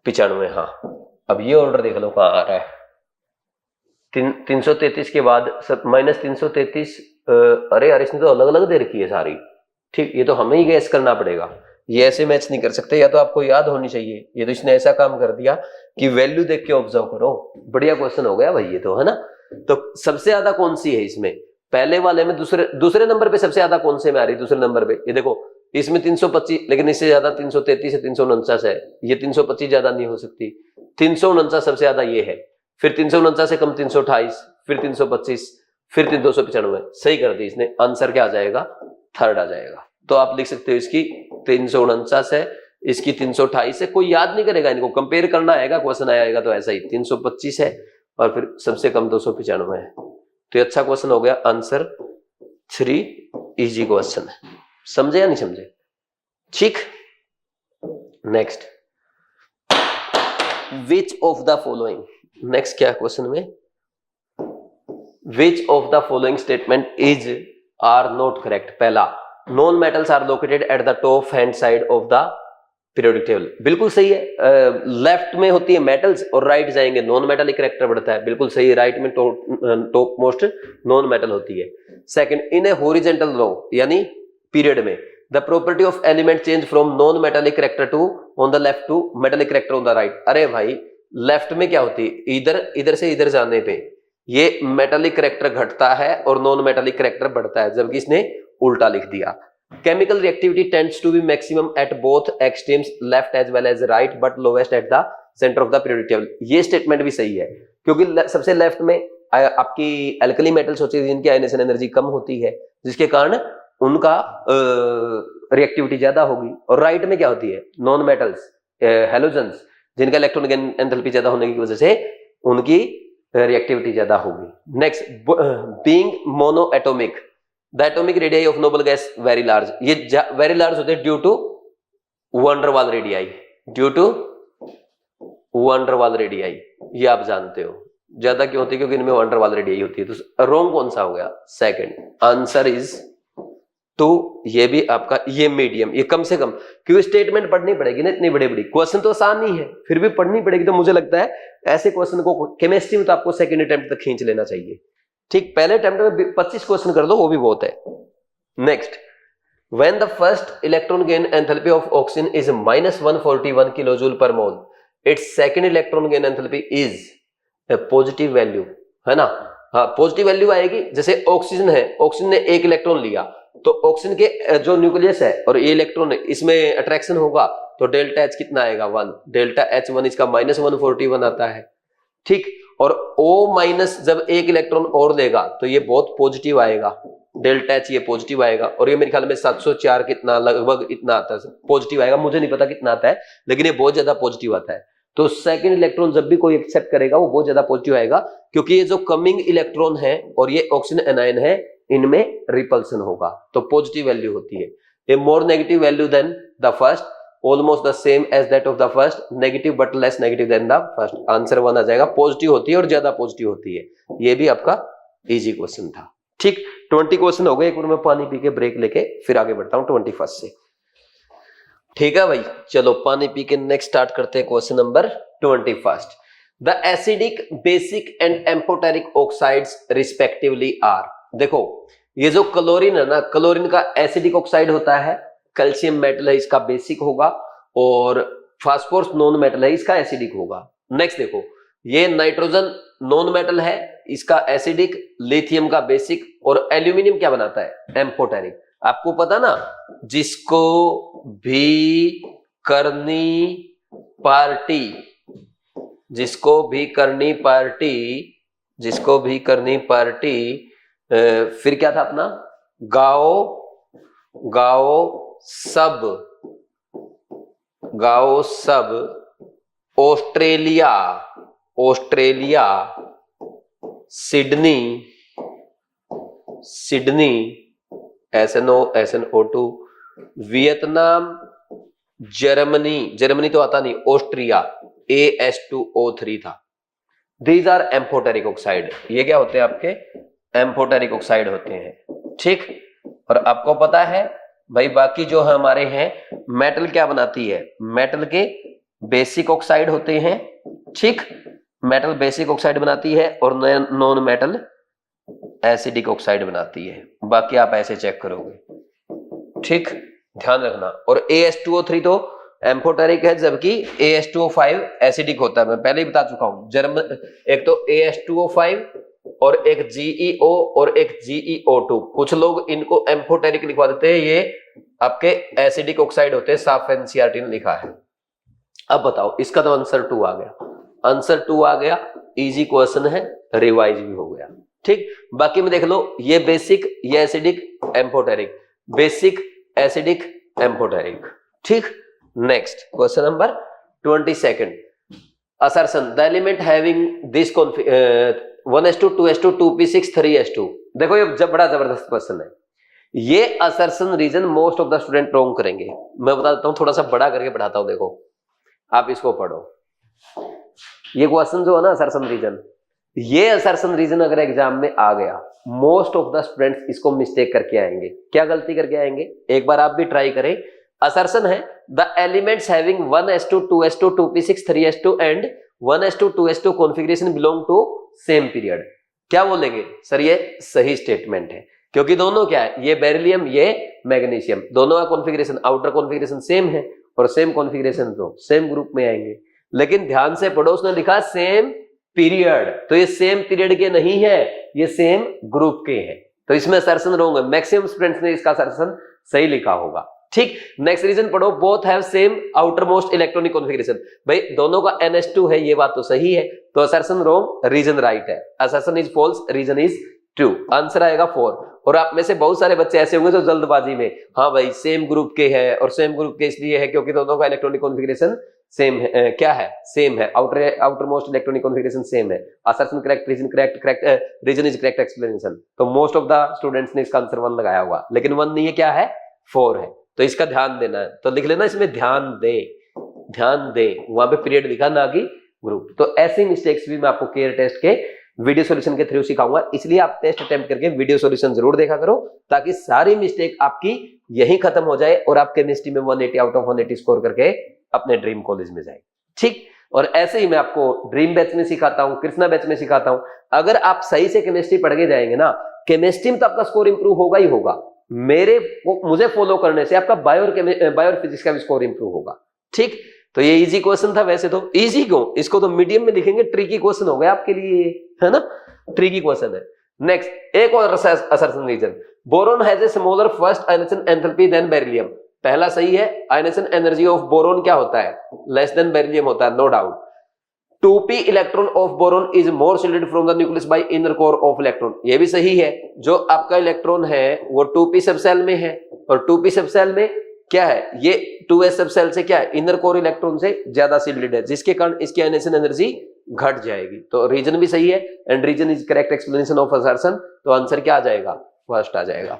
95। हाँ, अब ये ऑर्डर देख लो कहाँ आ रहा है, 333 के बाद सब -333। अरे यार इसने तो अलग अलग दे रखी है सारी। ठीक, ये तो हमें ही गैस करना पड़ेगा, ये ऐसे मैच नहीं कर सकते, या तो आपको याद होनी चाहिए। ये तो इसने ऐसा काम कर दिया कि वैल्यू देख के ऑब्जर्व करो। बढ़िया क्वेश्चन हो गया भाई ये तो, है ना। तो सबसे ज्यादा कौन सी है इसमें, पहले वाले में दूसरे नंबर पे सबसे ज्यादा कौन से में आ रही, दूसरे नंबर पे ये देखो, इसमें 325, लेकिन इससे ज्यादा 333 है, 349 है, ये 325 ज्यादा नहीं हो सकती, 349 सबसे ज्यादा ये है, फिर 349 से कम 328, फिर 325, फिर 295। सही कर दी इसने, आंसर क्या आ जाएगा, थर्ड आ जाएगा। तो आप लिख सकते हो इसकी 349 है, इसकी 328 है। कोई याद नहीं करेगा, इनको कंपेयर करना आएगा, क्वेश्चन आएगा तो ऐसा ही 325 है, और फिर सबसे कम 295 है। तो ये अच्छा क्वेश्चन हो गया, आंसर 3 इजी क्वेश्चन है। समझे या नहीं समझे? ठीक, next, which of the following, next क्या क्वेश्चन में, which of the following statement is are not correct. पहला, non metals are located at the top hand side of the periodic table, बिल्कुल सही है। लेफ्ट में होती है मेटल्स और राइट जाएंगे नॉन मेटालिक कैरेक्टर बढ़ता है, बिल्कुल सही है। राइट में टॉप मोस्ट नॉन मेटल होती है। सेकंड, इन ए हॉरिजॉन्टल रो यानी पीरियड में, the property of element change from non metallic character to on the left to metallic character on the right. अरे भाई लेफ्ट में क्या होती है, इधर से इधर जाने पे ये मेटालिक कैरेक्टर घटता है और नॉन मेटालिक कैरेक्टर बढ़ता है, जबकि इसने उल्टा लिख दिया। Chemical reactivity tends to be maximum at both extremes left as well as right but lowest at the center of the periodic table। ये स्टेटमेंट भी सही है, क्योंकि सबसे लेफ्ट में आपकी एल्कली मेटल्स होती है जिनकी आयनेशन एनर्जी कम होती है, जिसके कारण उनका रिएक्टिविटी ज्यादा होगी, और राइट में क्या होती है, नॉन मेटल्स हेलोजन्स जिनका इलेक्ट्रॉन गेन एंथैल्पी ज्यादा होने की वजह से उनकी रिएक्टिविटी ज्यादा होगी। Next, being monoatomic, the atomic radii of noble gas very large, ये वेरी लार्ज होते हैं due to van der Waals radii, due to van der Waals radii, ये आप जानते हो। ज्यादा क्यों होती है, क्योंकि इनमें वंडरवाल रेडियाई होती है। तो रॉन्ग कौन सा हो गया, सेकंड, आंसर इज 2। ये भी आपका, ये मीडियम, ये कम से कम, क्योंकि स्टेटमेंट पढ़नी पड़ेगी ना इतनी बड़ी बड़ी, क्वेश्चन तो आसान ही है फिर भी पढ़नी पड़ेगी। तो मुझे लगता है ऐसे क्वेश्चन को केमिस्ट्री में तो आपको सेकंड अटेम्प्ट तक खींच लेना चाहिए। ठीक, पहले अटेम्प्ट में 25 क्वेश्चन कर दो, वो भी बहुत है। Next, when the first electron gain enthalpy of oxygen is -141 kilojoule per mole, its second electron gain enthalpy is a positive value, है ना। हाँ, पॉजिटिव वैल्यू आएगी। जैसे ऑक्सीजन है, ऑक्सीजन ने 1 इलेक्ट्रॉन लिया, तो ऑक्सीजन के जो न्यूक्लियस है और ये इलेक्ट्रॉन है, इसमें अट्रैक्शन होगा, तो डेल्टा एच कितना आएगा, 1, डेल्टा H1 इसका -141 आता है। ठीक, और O माइनस जब 1 इलेक्ट्रॉन और लेगा तो ये बहुत पॉजिटिव आएगा, डेल्टा H ये पॉजिटिव आएगा, और ये मेरे ख्याल में 704 कितना लगभग इतना आता है, पॉजिटिव आएगा। मुझे नहीं पता कितना आता है, लेकिन ये बहुत ज्यादा पॉजिटिव आता है। तो सेकंड इलेक्ट्रॉन जब भी कोई एक्सेप्ट करेगा वो बहुत ज्यादा पॉजिटिव आएगा, क्योंकि ये जो कमिंग इलेक्ट्रॉन है और ये ऑक्सीजन एनायन है, इनमें रिपल्सन होगा, तो पॉजिटिव वैल्यू होती है। A more negative value than the first, almost the same as that of the first, negative but less negative than the first. Answer 1 आ जाएगा। पॉजिटिव होती है और ज्यादा पॉजिटिव होती है। ये भी आपका इजी क्वेश्चन था। ठीक, 20 क्वेश्चन हो गए। एक बार मैं पानी पी के ब्रेक लेके फिर आगे बढ़ता हूं 21 से। ठीक है भाई, चलो पानी पी के नेक्स्ट स्टार्ट करते हैं question number 21। The acidic, basic and amphoteric oxides respectively are. देखो ये जो क्लोरीन है ना, क्लोरीन का एसिडिक ऑक्साइड होता है, कैल्शियम मेटल है इसका बेसिक होगा, और फास्फोरस नॉन मेटल है इसका एसिडिक होगा। नेक्स्ट देखो, ये नाइट्रोजन नॉन मेटल है, इसका एसिडिक, लिथियम का बेसिक, और एल्यूमिनियम क्या बनाता है, एम्फोटेरिक। आपको पता ना, जिसको भी करनी पार्टी, जिसको भी करनी पार्टी, जिसको भी करनी पार्टी, फिर क्या था अपना, गाओ सब, गाओ सब, Australia, Sydney, SNO2, Vietnam, Germany तो आता नहीं, ऑस्ट्रिया, AS2O3 था। These are amphoteric oxide. ये क्या होते हैं आपके, एम्फोटेरिक ऑक्साइड होते हैं। ठीक, और आपको पता है भाई बाकी जो हमारे हैं, मेटल क्या बनाती है, मेटल के बेसिक ऑक्साइड होते हैं। ठीक, मेटल बेसिक ऑक्साइड बनाती है, और नॉन मेटल एसिडिक ऑक्साइड बनाती है। बाकी आप ऐसे चेक करोगे। ठीक, ध्यान रखना। और AS2O3 तो एम्फोटेरिक है, जबकि AS2O5 एसिडिक होता है। मैं पहले ही बता चुका हूं। एक तो AS2O5 और एक GeO और एक GeO2। कुछ लोग इनको एम्फोटेरिक लिखवा देते हैं, ये आपके एसिडिक ऑक्साइड होते हैं, साफ एनसीईआरटी ने लिखा है। अब बताओ, इसका तो आंसर 2 आ गया। आंसर 2 आ गया, इजी क्वेश्चन है, रिवाइज भी हो गया। ठीक, बाकी में देख लो, ये बेसिक, ये acidic, amphoteric, basic, acidic, amphoteric. ठीक, next question number 22। Assertion, the element having this 1s2 2s2 2p6 3s2। देखो ये बड़ा जबरदस्त क्वेश्चन है। ये assertion reason most of the student wrong करेंगे। मैं बता देता हूं, थोड़ा सा बड़ा करके पढ़ाता हूं। देखो आप इसको पढ़ो। ये क्वेश्चन जो है ना, असर्शन रीजन, ये असर्शन रीजन अगर एग्जाम में आ गया, मोस्ट ऑफ द स्टूडेंट्स इसको मिस्टेक करके आएंगे। क्या गलती करके आएंगे, एक बार आप भी ट्राई करें। असर्शन है the elements having 1s2 2s2 2p6 3s2 and 1s2 2s2 configuration belong to same period. क्या बोलेंगे सर, ये सही स्टेटमेंट है, क्योंकि दोनों क्या है, ये बेरिलियम, ये मैग्नीशियम, दोनों का कॉन्फ़िगरेशन, आउटर कॉन्फ़िगरेशन सेम है, और सेम कॉन्फ़िगरेशन तो सेम ग्रुप में आएंगे। लेकिन ध्यान से पढ़ो, उसने लिखा सेम पीरियड, तो ये सेम पीरियड के नहीं है, ये सेम ग्रुप के हैं। तो इसमें असर्शन रॉन्ग है। मैक्सिमम स्टूडेंट्स ने इसका असर्शन सही लिखा होगा। ठीक, नेक्स्ट रीजन पढ़ो, both have same outer most electronic configuration. भाई दोनों का NH2 है, ये बात तो सही है, तो असर्शन रॉन्ग, रीजन राइट है। Assertion is false, reason is true. Answer आएगा 4। और आप में से बहुत सारे बच्चे ऐसे होंगे जो जल्दबाजी में, हाँ भाई सेम ग्रुप के है, और सेम ग्रुप के इसलिए है क्योंकि दोनों का इलेक्ट्रॉनिक कॉन्फ़िगरेशन सेम है। क्या है, सेम है, outer most electronic configuration same है। Assertion correct, reason correct, reason is correct explanation. तो मोस्ट ऑफ द स्टूडेंट्स ने इसका आंसर 1 लगाया हुआ, लेकिन 1 नहीं है, क्या है, 4 है। तो इसका ध्यान देना है, तो लिख लेना इसमें ध्यान दे, वहां पे पीरियड लिखा ना कि ग्रुप। तो ऐसी मिस्टेक्स भी मैं आपको केयर टेस्ट के वीडियो सॉल्यूशन के थ्रू सिखाऊंगा, इसलिए आप टेस्ट अटेम्प्ट करके वीडियो सॉल्यूशन जरूर देखा करो, ताकि सारी मिस्टेक आपकी यही खत्म हो जाए और आप केमिस्ट्री में 180 आउट ऑफ 180 स्कोर करके अपने ड्रीम कॉलेज में जाए। ठीक, और ऐसे ही मैं आपको ड्रीम बैच में सिखाता हूँ, कृष्णा बैच में सिखाता हूँ। अगर आप सही से केमिस्ट्री पढ़ के जाएंगे ना, केमिस्ट्री में तो आपका स्कोर इंप्रूव होगा ही होगा। मुझे फॉलो करने से आपका बायो और फिजिक्स का भी स्कोर इंप्रूव होगा। ठीक, तो ये इजी क्वेश्चन था। वैसे तो इजी क्यों, इसको तो मीडियम में लिखेंगे, ट्रिकी क्वेश्चन हो गया आपके लिए, है ना, ट्रिकी क्वेश्चन है। नेक्स्ट, एक और assertion reason, boron has a smaller first ionisation enthalpy than beryllium. पहला सही है, आयनेशन एनर्जी ऑफ बोरोन क्या होता है, लेस देन बेरिलियम होता है, no doubt. 2p electron of boron is more shielded from the nucleus by inner core of electron. ये भी सही है, जो आपका इलेक्ट्रॉन है वो 2p सबसेल में है, और 2p सबसेल में क्या है, ये 2s सबसेल से क्या है, इनर कोर इलेक्ट्रॉन से ज्यादा शिल्डेड है, जिसके कारण इसकी आयनेशन एनर्जी घट जाएगी। तो रीजन भी सही है, and reason is correct explanation of assertion. तो आंसर क्या आ जाएगा, फर्स्ट आ जाएगा।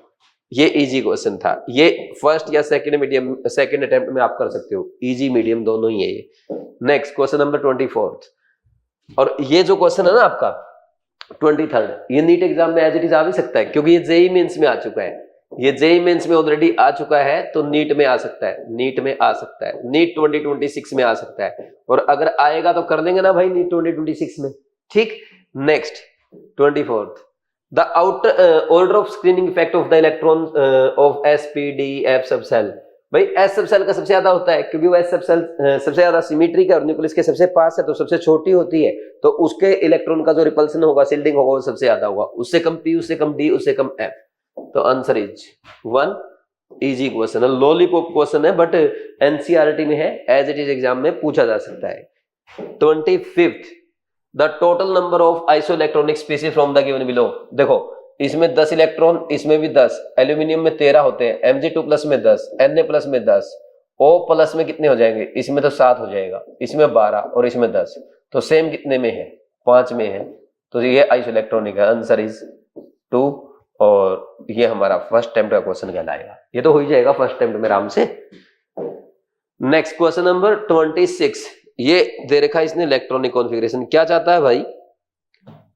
ये इजी क्वेश्चन था, ये फर्स्ट या सेकंड अटेम्प्ट में आप कर सकते हो, इजी मीडियम दोनों ही है ये। नेक्स्ट क्वेश्चन नंबर 24, और ये जो क्वेश्चन है ना आपका 23rd, ये नीट एग्जाम में एज इट इज आ भी सकता है, क्योंकि ये जेई मेंस में आ चुका है, ये जेई मेंस में ऑलरेडी आ चुका है, तो नीट में आ सकता है, नीट में आ सकता है, नीट 2026 में आ सकता है, और अगर आएगा तो कर देंगे ना भाई नीट 2026 में, ठीक। Next 24th, the outer order of screening effect of the electron of sp-d-f subshell. भाई एस सबसेल का सबसे ज्यादा होता है, क्योंकि वो एस सबसेल सबसे ज्यादा सिमेट्रिक है और न्यूक्लियस के सबसे पास है, तो सबसे छोटी होती है, तो उसके इलेक्ट्रॉन का जो रिपल्सन होगा, शिल्डिंग होगा, वो सबसे ज्यादा होगा, उससे कम p, उससे कम d, उससे कम f। तो आंसर इज 1, इजी क्वेश्चन है, लॉलीपॉप क्वेश्चन है, बट एनसीईआरटी में है, एज इट इज एग्जाम में पूछा जा सकता है। 25th, the total number of isoelectronic species from the given below. देखो इसमें 10 इलेक्ट्रॉन, इसमें भी 10, एल्यूमिनियम में 13 होते हैं, Mg2+ में 10, Na+ में 10, O+ में कितने हो जाएंगे, इसमें तो 7 हो जाएगा, इसमें 12 और इसमें 10, तो सेम कितने में है, 5 में है, तो ये आइसोइलेक्ट्रॉनिक है, आंसर इज 2, और ये हमारा फर्स्ट अटेम्प्ट का क्वेश्चन कहलाएगा, ये तो हो ही जाएगा फर्स्ट अटेम्प्ट में आराम से। नेक्स्ट क्वेश्चन नंबर 26, ये दे रखा है इसने इलेक्ट्रॉनिक कॉन्फ़िगरेशन, क्या चाहता है भाई,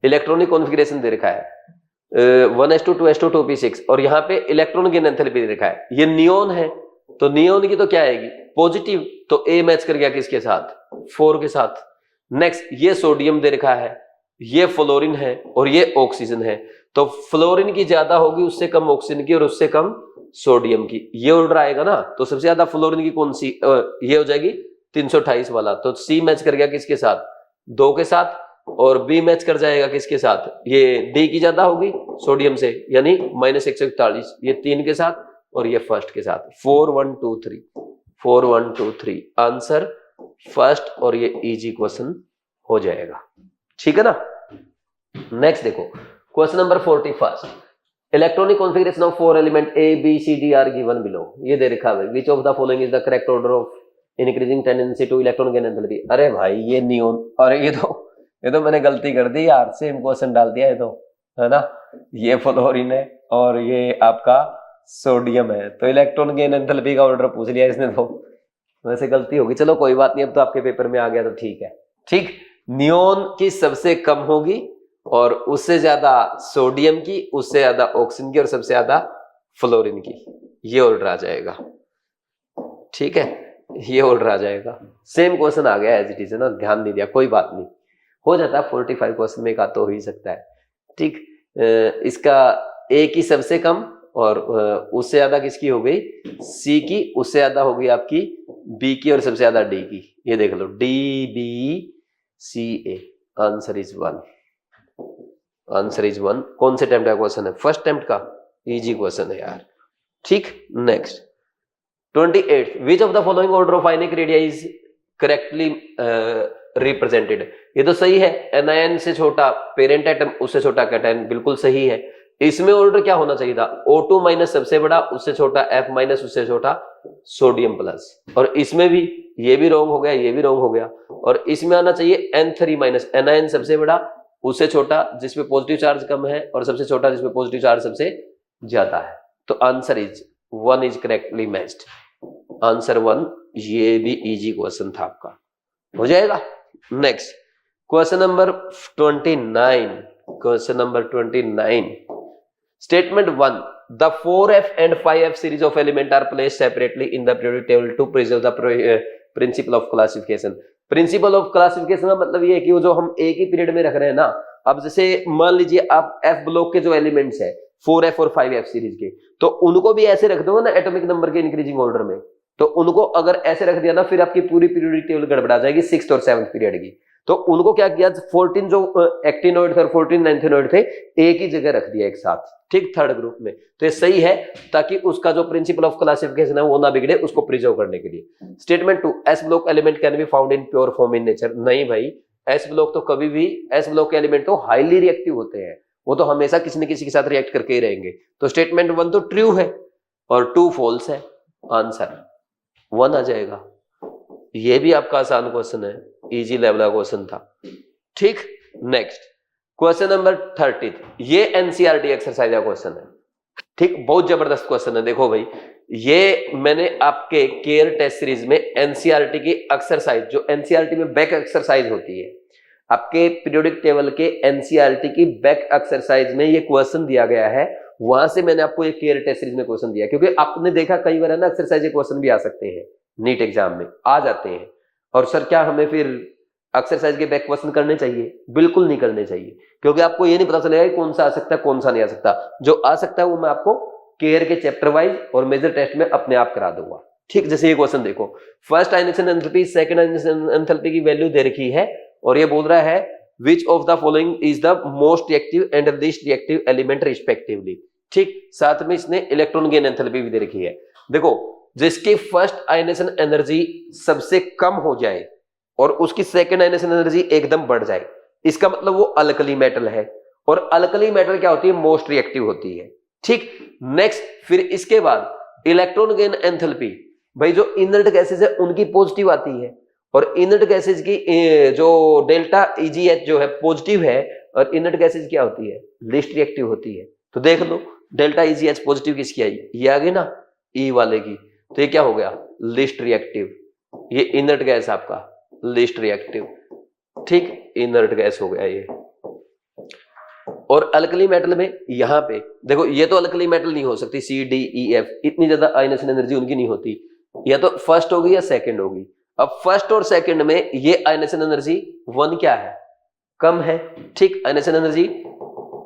इलेक्ट्रॉनिक कॉन्फ़िगरेशन दे रखा है 1s2 2s2 2p6, और यहाँ पे इलेक्ट्रॉन की एंथैल्पी दे रखा है, ये नियोन है, तो नियोन की तो क्या आएगी, पॉजिटिव, तो ए मैच कर गया किसके साथ, 4 के साथ। नेक्स्ट ये सोडियम दे रखा है, ये फ्लोरीन है, और ये ऑक्सीजन है, तो फ्लोरीन की ज्यादा होगी, उससे कम ऑक्सीजन की, और उससे कम सोडियम की, ये ऑर्डर आएगा ना, तो सबसे ज्यादा फ्लोरीन की कौन सी, ये हो जाएगी 328 वाला, तो सी मैच कर गया किसके साथ, 2 के साथ, और बी मैच कर जाएगा किसके साथ, ये डी की ज्यादा होगी सोडियम से, यानी -141, ये 3 के साथ, और ये फर्स्ट के साथ, 4 1 2 3, 4 1 2 3, आंसर फर्स्ट, और ये इजी क्वेश्चन हो जाएगा, ठीक है ना। नेक्स्ट देखो question number 41, electronic configuration of 4 element A B C D are given below, ये दे रखा है, विच of the following is the correct order of increasing tendency two electron gain enthalpy. अरे भाई ये नियोन, और ये तो मैंने गलती कर दी यार, सेम क्वेश्चन डाल दिया, ये तो है ना, ये फ्लोरीन है और ये आपका सोडियम है, तो इलेक्ट्रॉन गेन एंथैल्पी का ऑर्डर पूछ लिया इसने, तो वैसे गलती होगी, चलो कोई बात नहीं, अब तो आपके पेपर में आ गया तो ठीक है, ठीक। नियोन की सबसे कम होगी, और उससे ज्यादा सोडियम की, उससे ज्यादा ऑक्सीजन की, और सबसे ज्यादा फ्लोरीन की, ये ऑर्डर आ जाएगा, ठीक है, ये ऑर्डर आ जाएगा। सेम क्वेश्चन आ गया एज इट इज, है ना, ध्यान नहीं दिया, कोई बात नहीं, हो जाता है 45 क्वेश्चन में, का तो हो ही सकता है, ठीक। इसका ए की सबसे कम, और उससे ज्यादा किसकी हो गई, सी की, उससे ज्यादा हो गई आपकी बी की, और सबसे ज्यादा डी की, ये देख लो DBCA, answer is 1, answer is 1। कौन से अटेम्प्ट का क्वेश्चन है, फर्स्ट अटेम्प्ट का, इजी क्वेश्चन है यार, ठीक। Next 28, which of the following order of ionic radii is correctly represented. ये तो सही है, एनायन से छोटा पेरेंट एटम, उससे छोटा कैटायन, बिल्कुल सही है। इसमें ऑर्डर क्या होना चाहिए था, O2- सबसे बड़ा, उससे छोटा F- उससे छोटा सोडियम प्लस, और इसमें भी ये भी रॉन्ग हो गया, ये भी रॉन्ग हो गया, और इसमें आना चाहिए N3-, एनायन सबसे बड़ा, उससे छोटा जिसपे पॉजिटिव चार्ज कम है, और सबसे छोटा जिसपे पॉजिटिव चार्ज सबसे ज्यादा है, तो answer is 1 is correctly matched, answer 1, ये भी इजी क्वेश्चन था आपका, हो जाएगा। Next question number 29, question number 29, statement 1, the 4f and 5f series of element are placed separately in the periodic table to preserve the principle of classification। Principle of classification का मतलब ये है कि वो जो हम एक ही पीरियड में रख रहे हैं ना, अब जैसे मान लीजिए आप एफ ब्लॉक के जो एलिमेंट्स है 4f और 5f सीरीज के, तो उनको भी ऐसे रख दो ना एटॉमिक नंबर के इंक्रीजिंग ऑर्डर में, तो उनको अगर ऐसे रख दिया ना, फिर आपकी पूरी पीरियोडिक टेबल गड़बड़ा जाएगी 6th और 7th पीरियड की। तो उनको क्या किया, 14 जो एक्टिनोइड थे और 14 एंथेनोइड थे, एक ही जगह रख दिया एक साथ, ठीक, थर्ड ग्रुप में, तो ये सही है, ताकि उसका जो प्रिंसिपल ऑफ क्लासिफिकेशन है वो ना बिगड़े, उसको प्रिजर्व करने के लिए। Statement 2, S block element can be found in pure form in nature. नहीं भाई, एस ब्लॉक तो कभी भी, एस ब्लॉक के एलिमेंट तो हाईली रिएक्टिव होते हैं, वो तो हमेशा किसी न किसी के साथ रिएक्ट करके ही रहेंगे, तो स्टेटमेंट 1 तो ट्रू है और 2 फॉल्स है, आंसर 1 आ जाएगा। ये भी आपका आसान क्वेश्चन है, इजी लेवल का क्वेश्चन था, ठीक। नेक्स्ट क्वेश्चन नंबर 30, ये एनसीईआरटी एक्सरसाइज का क्वेश्चन है, ठीक, बहुत जबरदस्त क्वेश्चन है। देखो भाई, ये मैंने आपके केयर टेस्ट सीरीज में एनसीईआरटी की एक्सरसाइज, जो एनसीईआरटी में बैक एक्सरसाइज होती है, आपके पीरियोडिक टेबल के एनसीईआरटी की बैक एक्सरसाइज में ये क्वेश्चन दिया गया है, वहां से मैंने आपको ये केयर टेस्ट सीरीज में क्वेश्चन दिया, क्योंकि आपने देखा कई बार है ना एक्सरसाइज के क्वेश्चन भी आ सकते हैं, नीट एग्जाम में आ जाते हैं, और सर क्या हमें फिर एक्सरसाइज के बैक क्वेश्चन करने चाहिए? बिल्कुल नहीं करने चाहिए, क्योंकि आपको ये नहीं पता चलेगा कि कौन सा आ सकता है कौन सा नहीं आ सकता। जो आ सकता है वो मैं आपको केयर के चैप्टर वाइज और मेजर टेस्ट में अपने आप करा दूंगा। ठीक, जैसे ये क्वेश्चन देखो, first ionisation enthalpy, second ionisation enthalpy की वैल्यू दे रखी है, और ये बोल रहा है विच of the following is the most reactive and least reactive element respectively. ठीक, साथ में इसने इलेक्ट्रॉन गेन एंथैल्पी भी दे रखी है। देखो, जिसकी फर्स्ट आयनेशन एनर्जी सबसे कम हो जाए और उसकी सेकंड आयनेशन एनर्जी एकदम बढ़ जाए, इसका मतलब वो अल्कली मेटल है, और अल्कली मेटल क्या होती है? मोस्ट रिएक्टिव होती है। ठीक, नेक्स्ट, फिर इसके बाद इलेक्ट्रॉन गेन एंथैल्पी, भाई जो इनर्ट गैसेज है उनकी पॉजिटिव आती है, और इनर्ट गैसेज की जो डेल्टा ईजीएच जो है पॉजिटिव है, और इनर्ट गैसेज क्या होती है? लीस्ट रिएक्टिव होती है। तो देख लो, डेल्टा ईजीएच पॉजिटिव किसकी आई? ये आ गई ना, ई वाले की, तो ये क्या हो गया? Least reactive. ये इनर्ट गैस आपका लीस्ट रिएक्टिव। ठीक, इनर्ट गैस हो गया ये। और अल्कली मेटल में यहां पे देखो, ये तो अल्कली मेटल नहीं हो सकती, सी डी ई एफ, इतनी ज्यादा आयनेशन एनर्जी उनकी नहीं होती, या तो फर्स्ट होगी या सेकंड होगी। अब फर्स्ट और सेकंड में ये आयनेशन एनर्जी 1 क्या है? कम है। ठीक, आयनेशन एनर्जी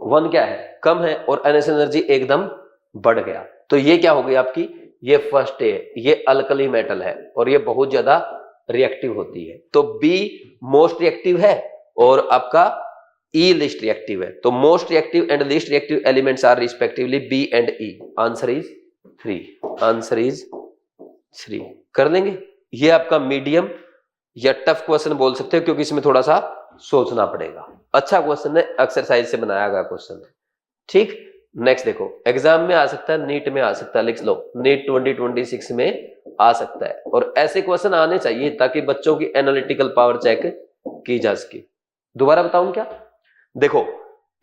1 क्या है? कम है, और आयनेशन एनर्जी एकदम बढ़ गया, तो ये क्या हो गई आपकी? ये फर्स्ट है, ये अल्कली मेटल है, और ये बहुत ज्यादा रिएक्टिव होती है। तो बी मोस्ट रिएक्टिव है और आपका ई लीस्ट रिएक्टिव है। तो most reactive and least reactive elements are respectively B and E. Answer is 3। Answer is 3। कर लेंगे? ये आपका मीडियम या टफ क्वेश्चन बोल सकते हो, क्योंकि इसमें थोड़ा सा सोचना पड़ेगा। अच्छा क्वेश्चन है, एक्सरसाइज से बनाया गया क्वेश्चन है। ठीक, नेक्स्ट देखो, एग्जाम में आ सकता है, नीट में आ सकता है, लिख लो, नीट 2026 में आ सकता है, और ऐसे क्वेश्चन आने चाहिए ताकि बच्चों की एनालिटिकल पावर चेक की जा सके। दोबारा बताऊं क्या? देखो,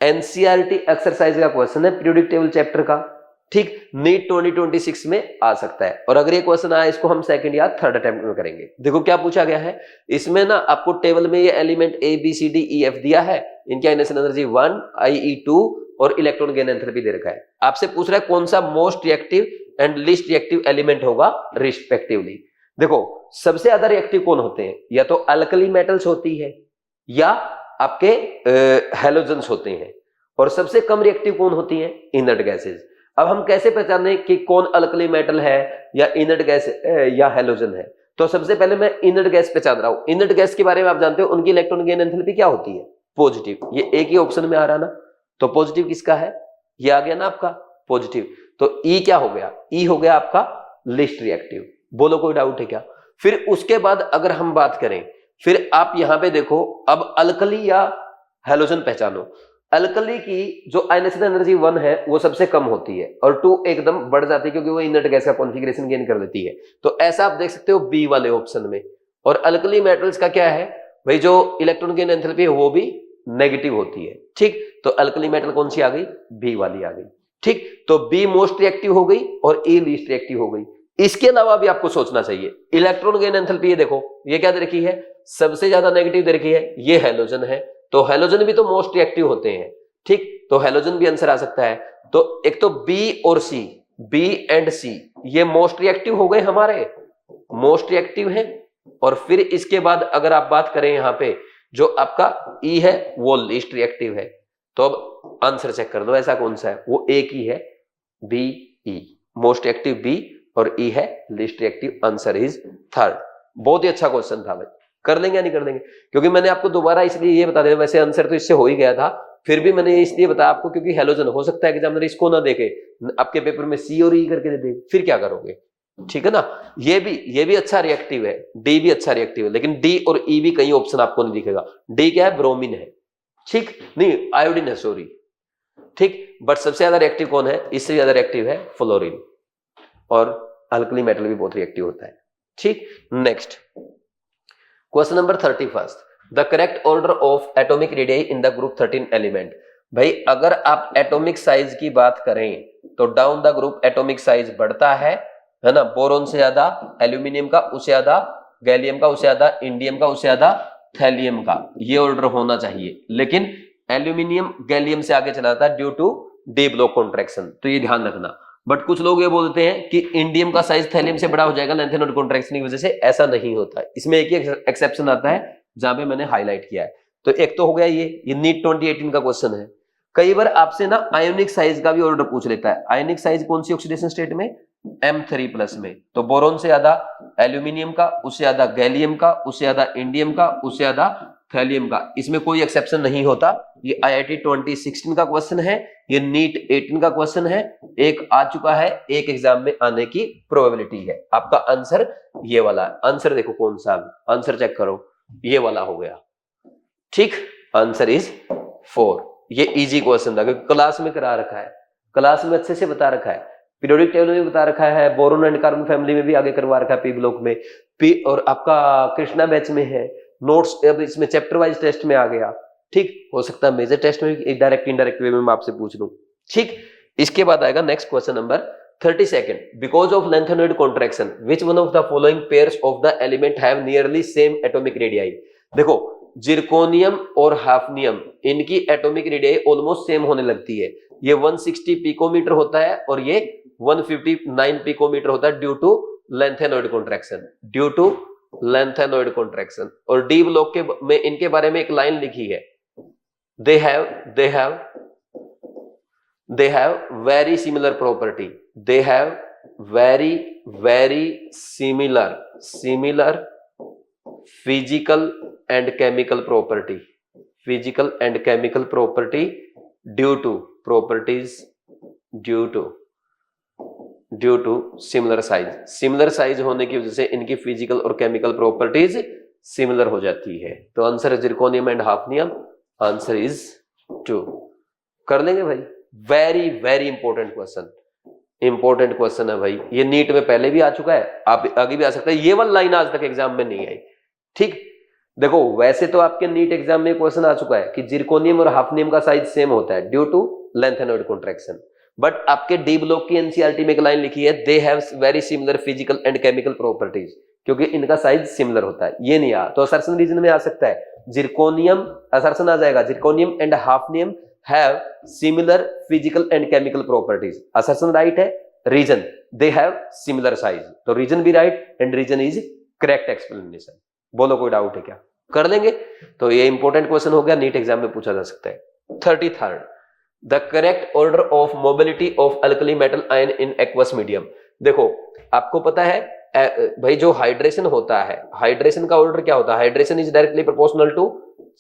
एनसीईआरटी एक्सरसाइज का क्वेश्चन है पीरियोडिक टेबल चैप्टर का। ठीक, नीट 2026 में आ सकता है, और अगर ये क्वेश्चन आया, इसको हम सेकंड या थर्ड अटेम्प्ट में करेंगे। देखो क्या पूछा गया है इसमें ना, आपको टेबल में ये element A B C D E F दिया है, इनकी आयनेशन एनर्जी 1, IE2 और इलेक्ट्रॉन गेन एंथैल्पी दे रखा है। आपसे पूछ रहा है कौन सा most reactive and least reactive element होगा रिस्पेक्टिवली। देखो, सबसे ज्यादा रिएक्टिव कौन होते हैं? या तो अल्कली मेटल्स होती है, या आपके हैलोजेंस होते हैं, और सबसे कम रिएक्टिव कौन होती हैं? Inert gases. अब हम कैसे पहचाने कि कौन अल्कली मेटल है या इनर्ट गैस या हैलोजन है? तो सबसे पहले मैं इनर्ट गैस पहचान रहा हूं। इनर्ट गैस के बारे में आप जानते हो, उनकी इलेक्ट्रॉन गेन एंथैल्पी क्या होती है? पॉजिटिव। ये एक ही ऑप्शन में आ रहा ना, तो पॉजिटिव किसका है? ये आ गया ना आपका पॉजिटिव। तो ई क्या हो गया? ई हो गया आपका लीस्ट रिएक्टिव। बोलो कोई डाउट है क्या? फिर उसके बाद अगर हम बात करें, फिर आप यहां पे देखो, अब अल्कली या हैलोजन पहचानो। अल्कली की जो आयनेशन एनर्जी 1 है वो सबसे कम होती है, और 2 एकदम बढ़ जाती है, क्योंकि वो इनर्ट गैस का कॉन्फिगरेशन गेन कर लेती है। तो ऐसा आप देख सकते हो बी वाले ऑप्शन में। और अल्कली मेटल्स का क्या है भाई? जो इलेक्ट्रॉन गेन एंथैल्पी है वो भी नेगेटिव होती है। ठीक, तो अल्कली मेटल कौन सी आ गई? बी वाली आ गई। ठीक, तो बी मोस्ट रिएक्टिव हो गई और ए लीस्ट रिएक्टिव हो गई। इसके अलावा भी आपको सोचना चाहिए, इलेक्ट्रॉन गेन एंथैल्पी, ये देखो, ये क्या दे रखी है? सबसे ज्यादा नेगेटिव दे रखी है, ये हैलोजन है, तो हैलोजन भी तो मोस्ट रिएक्टिव होते हैं। ठीक, तो हैलोजन भी आंसर आ सकता है। तो एक तो बी और सी, बी एंड सी, ये मोस्ट रिएक्टिव हो गए हमारे, मोस्ट रिएक्टिव है। और फिर इसके बाद अगर आप बात करें यहां पे, जो आपका ई है वो लीस्ट रिएक्टिव है। तो अब आंसर चेक कर दो, ऐसा कौन सा है? वो एक ही है, B E, most reactive B और ई है least reactive. Answer is third. बहुत ही अच्छा क्वेश्चन था भाई, कर लेंगे या नहीं कर लेंगे? क्योंकि मैंने आपको दोबारा इसलिए ये बता दिया, वैसे आंसर तो इससे हो ही गया था, फिर भी मैंने इसलिए बताया आपको क्योंकि हैलोजन हो सकता है एग्जामिनर इसको ना देखे, आपके पेपर में सी और ई करके दे दे, फिर क्या करोगे? ठीक है ना? ये भी अच्छा रिएक्टिव है, डी भी अच्छा रिएक्टिव है, लेकिन डी और ई भी कहीं ऑप्शन आपको नहीं दिखेगा। डी क्या है? ब्रोमीन है। ठीक, नहीं आयोडीन है, सॉरी। ठीक, बट सबसे ज्यादा रिएक्टिव कौन है? इससे ज्यादा रिएक्टिव है फ्लोरीन, और अल्कली मेटल भी बहुत रिएक्टिव होता है। ठीक, next question number 31, the correct order of atomic radii in the group 13 element. भाई अगर आप एटॉमिक साइज की बात करें तो down the group atomic size बढ़ता है ना, बोरोन से ज्यादा, एल्यूमिनियम का उससे ज्यादा, गैलियम का उससे ज्यादा, इंडियम का उससे ज्यादा, थैलियम का, ये ऑर्डर होना चाहिए। लेकिन एल्यूमिनियम गैलियम से आगे चला जाता है due to D block contraction, तो ये ध्यान रखना। बट कुछ लोग ये बोलते हैं कि इंडियम का साइज थैलियम से बड़ा हो जाएगा लेंथेनोइड कॉन्ट्रैक्शन की वजह से, ऐसा नहीं होता। इसमें एक ही एक्सेप्शन आता है जहां पे मैंने हाईलाइट किया है। तो एक तो हो गया ये नीट 2018 का क्वेश्चन है। कई बार आपसे ना आयोनिक साइज का भी ऑर्डर पूछ लेता है। आयोनिक साइज कौन सी ऑक्सीडेशन स्टेट में? M3+ में। तो बोरोन से ज्यादा एल्यूमिनियम का, उससे ज्यादा गैलियम का, उससे ज्यादा इंडियम का, उससे ज्यादा थैलियम का। इसमें कोई एक्सेप्शन नहीं होता। ये IIT 2016 का क्वेश्चन है, ये नीट 18 का क्वेश्चन है। एक आ चुका है, एक एग्जाम में आने की प्रोबेबिलिटी है। आपका आंसर ये वाला है। आंसर देखो कौन सा, आंसर चेक करो, ये वाला हो गया। ठीक, आंसर इज 4। ये इजी क्वेश्चन था क्योंकि क्लास में करा रखा है, क्लास में अच्छे से बता रखा है, पीरियोडिक टेबल में बता रखा है, बोरोन एंड कार्बन फैमिली में भी आगे करवा रखा है, पी ब्लॉक में, पी और आपका कृष्णा बैच में है नोट्स। अब इसमें चैप्टर वाइज टेस्ट में आ गया। ठीक, हो सकता है मेजर टेस्ट में एक डायरेक्ट इनडायरेक्ट वे में मैं आपसे पूछ लूं। ठीक, इसके बाद आएगा next question number 32। Because of lanthanoid contraction which one of the following pairs of the element have nearly same atomic radii. देखो जिरकोनियम और हाफनियम, इनकी एटॉमिक रेडियाई ऑलमोस्ट सेम होने लगती है। ये 160 पिकोमीटर होता है और ये 159 पिकोमीटर होता है due to lanthanoid contraction, due to lanthanoid contraction. और डी ब्लॉक के में इनके बारे में एक लाइन लिखी है, they have very similar property, they have very similar physical and chemical property, physical and chemical property due to properties due to similar size, similar size होने की वजह से इनकी फिजिकल और केमिकल प्रॉपर्टीज सिमिलर हो जाती है। तो आंसर है zirconium and hafnium, answer is 2। कर लेंगे भाई, very important question, important question है भाई। ये नीट में पहले भी आ चुका है, आप आगे भी आ सकता है। ये वाली लाइन आज तक एग्जाम में नहीं आई। ठीक, देखो वैसे तो आपके नीट एग्जाम में क्वेश्चन आ चुका है कि जिरकोनियम और हाफनियम का साइज सेम होता है due to lanthanoid contraction. But आपके डी ब्लॉक की एनसीईआरटी में एक लाइन लिखी है, they have very similar physical and chemical properties, क्योंकि इनका साइज सिमिलर होता है। ये नहीं आ तो असर्शन रीजन में आ सकता है, जिरकोनियम असर्शन आ जाएगा, zirconium and hafnium have similar physical and chemical properties. Assertion right है, reason they have similar size, तो रीजन भी right and reason is correct explanation. बोलो कोई डाउट है क्या? कर लेंगे। तो ये इंपॉर्टेंट क्वेश्चन हो गया, नीट एग्जाम में पूछा जा सकता है। 33, the correct order of mobility of alkali metal ion in aqueous medium. देखो आपको पता है भाई, जो हाइड्रेशन होता है, हाइड्रेशन का ऑर्डर क्या होता है? Hydration is directly proportional to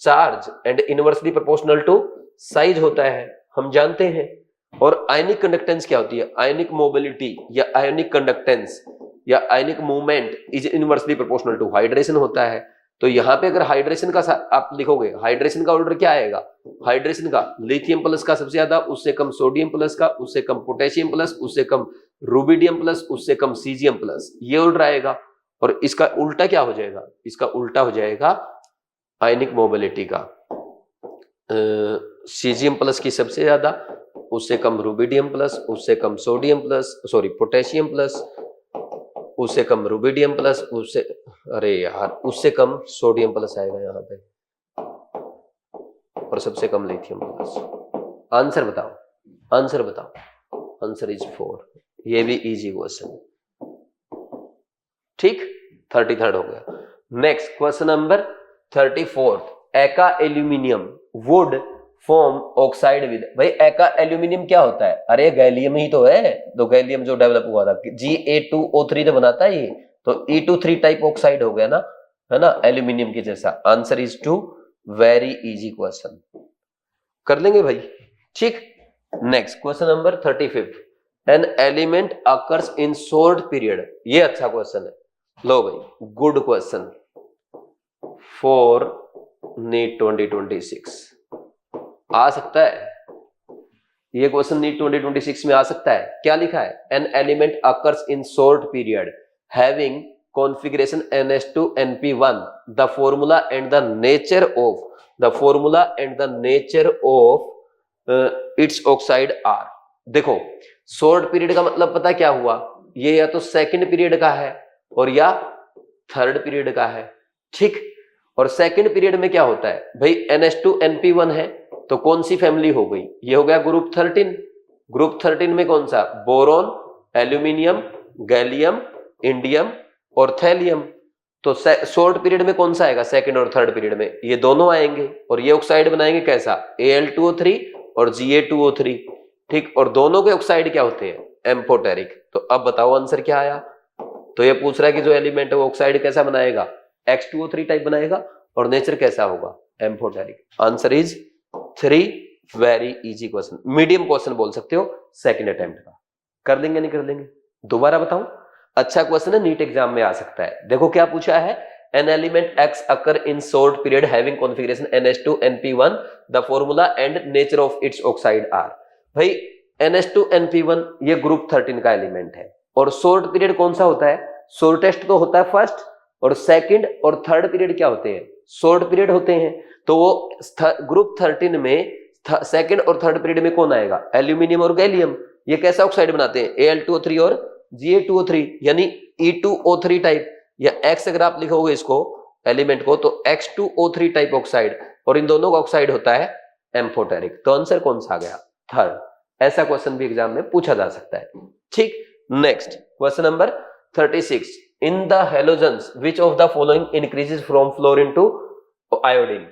charge and inversely proportional to size होता है, हम जानते हैं। और आयनिक कंडक्टेंस क्या होती है? आयनिक मोबिलिटी या आयनिक कंडक्टेंस या ionic movement is inversely proportional to hydration होता है। तो यहां पे अगर हाइड्रेशन का आप लिखोगे, हाइड्रेशन का ऑर्डर क्या आएगा? हाइड्रेशन का लिथियम प्लस का सबसे ज्यादा, उससे कम सोडियम प्लस का, उससे कम पोटेशियम प्लस, उससे कम रुबिडियम प्लस, उससे कम सीजियम प्लस, ये ऑर्डर आएगा। और इसका उल्टा क्या हो जाएगा? इसका उल्टा हो जाएगा आयनिक मोबिलिटी का, सीजियम प्लस की सबसे ज्यादा, उससे कम रुबिडियम प्लस, उससे कम sodium plus, sorry potassium plus, उससे कम रुबिडियम प्लस, उससे अरे यार उससे कम सोडियम प्लस आएगा यहाँ पे, और सबसे कम लिथियम प्लस। आंसर बताओ, आंसर बताओ। Answer is 4। ये भी इजी क्वेश्चन। ठीक, 33 हो गया। नेक्स्ट क्वेश्चन नंबर 34, एका aluminium would form oxide with. भाई एका एल्यूमिनियम क्या होता है? अरे गैलियम ही तो है, तो गैलियम जो डेवलप हुआ था Ga2O3 तो बनाता है ये, तो E2-3 टाइप ऑक्साइड हो गया ना, है ना, एल्यूमिनियम के जैसा। Answer is 2, very easy question. कर लेंगे भाई। ठीक, next question number 35, N element occurs in short period. ये अच्छा क्वेश्चन है, लो भाई, गुड क्वेश्चन फॉर नीट 2026 आ सकता है। ये क्वेश्चन नीट 2026 में आ सकता है। क्या लिखा है? An element occurs in short period having configuration NH2NP1, the formula and the nature of its oxide are. देखो शॉर्ट पीरियड का मतलब पता क्या हुआ, ये या तो सेकंड पीरियड का है और या थर्ड पीरियड का है, ठीक। और सेकंड पीरियड में क्या होता है भाई, NH2NP1 है तो कौन सी फैमिली हो गई, ये हो गया ग्रुप 13। ग्रुप 13 में कौन सा, बोरोन, एल्यूमिनियम, गैलियम, इंडियम और थैलियम। तो शॉर्ट पीरियड में कौन सा आएगा, सेकंड और थर्ड पीरियड में ये दोनों आएंगे और ये ऑक्साइड बनाएंगे कैसा, Al2O3 और Ga2O3, ठीक। और दोनों के ऑक्साइड क्या होते हैं, एम्फोटेरिक। तो अब बताओ आंसर क्या आया। तो ये पूछ रहा है कि जो एलिमेंट है वो ऑक्साइड कैसा बनाएगा, X2O3 टाइप बनाएगा और नेचर कैसा होगा, amphoteric. Answer is 3। Very easy question, medium question बोल सकते हो, सेकंड अटेम्प्ट का। कर लेंगे नहीं कर लेंगे, दोबारा बताऊं। अच्छा क्वेश्चन है, नीट एग्जाम में आ सकता है। देखो क्या पूछा है, an element X occur in short period having configuration NH2NP1, the formula and nature of its oxide are. भाई NH2NP1 ये ग्रुप 13 का एलिमेंट है और शॉर्ट पीरियड कौन सा होता है, शॉर्टेस्ट तो होता है फर्स्ट, और सेकंड और थर्ड पीरियड क्या होते हैं, शॉर्ट पीरियड होते हैं। तो वो ग्रुप 13 में सेकंड और थर्ड पीरियड में कौन आएगा, एल्यूमिनियम और गैलियम। ये कैसा ऑक्साइड बनाते हैं, Al2O3 और Ga2O3, यानी E2O3 टाइप, या X अगर आप लिखोगे इसको एलिमेंट को तो X2O3 टाइप ऑक्साइड, और इन दोनों का ऑक्साइड होता है एम्फोटेरिक। तो आंसर कौन सा आ गया, थर्ड। ऐसा क्वेश्चन भी एग्जाम में पूछा जा सकता है, ठीक। Next question number 36, in the halogens which of the following increases from fluorine to iodine.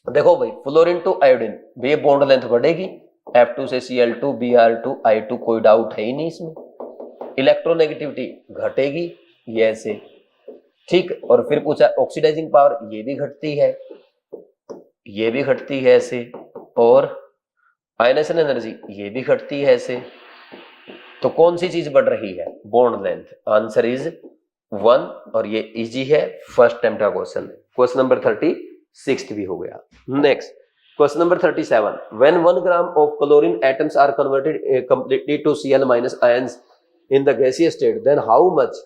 देखो भाई फ्लोरीन टू आयोडीन, ये बॉन्ड लेंथ बढ़ेगी, F2 से Cl2 Br2 I2, कोई डाउट है ही नहीं इसमें। इलेक्ट्रोनेगेटिविटी घटेगी ये ऐसे, ठीक। और फिर पूछा ऑक्सीडाइजिंग पावर, ये भी घटती है, ये भी घटती है ऐसे, और आयनेशन एनर्जी ये भी घटती है ऐसे। तो कौन सी चीज बढ़ रही है, बॉन्ड लेंथ। आंसर इज 1, और ये इजी है, फर्स्ट टाइम का क्वेश्चन है। क्वेश्चन नंबर 36 भी हो गया। Next question number 37, when 1 gram of chlorine atoms are converted completely to Cl- ions in the gaseous state, then how much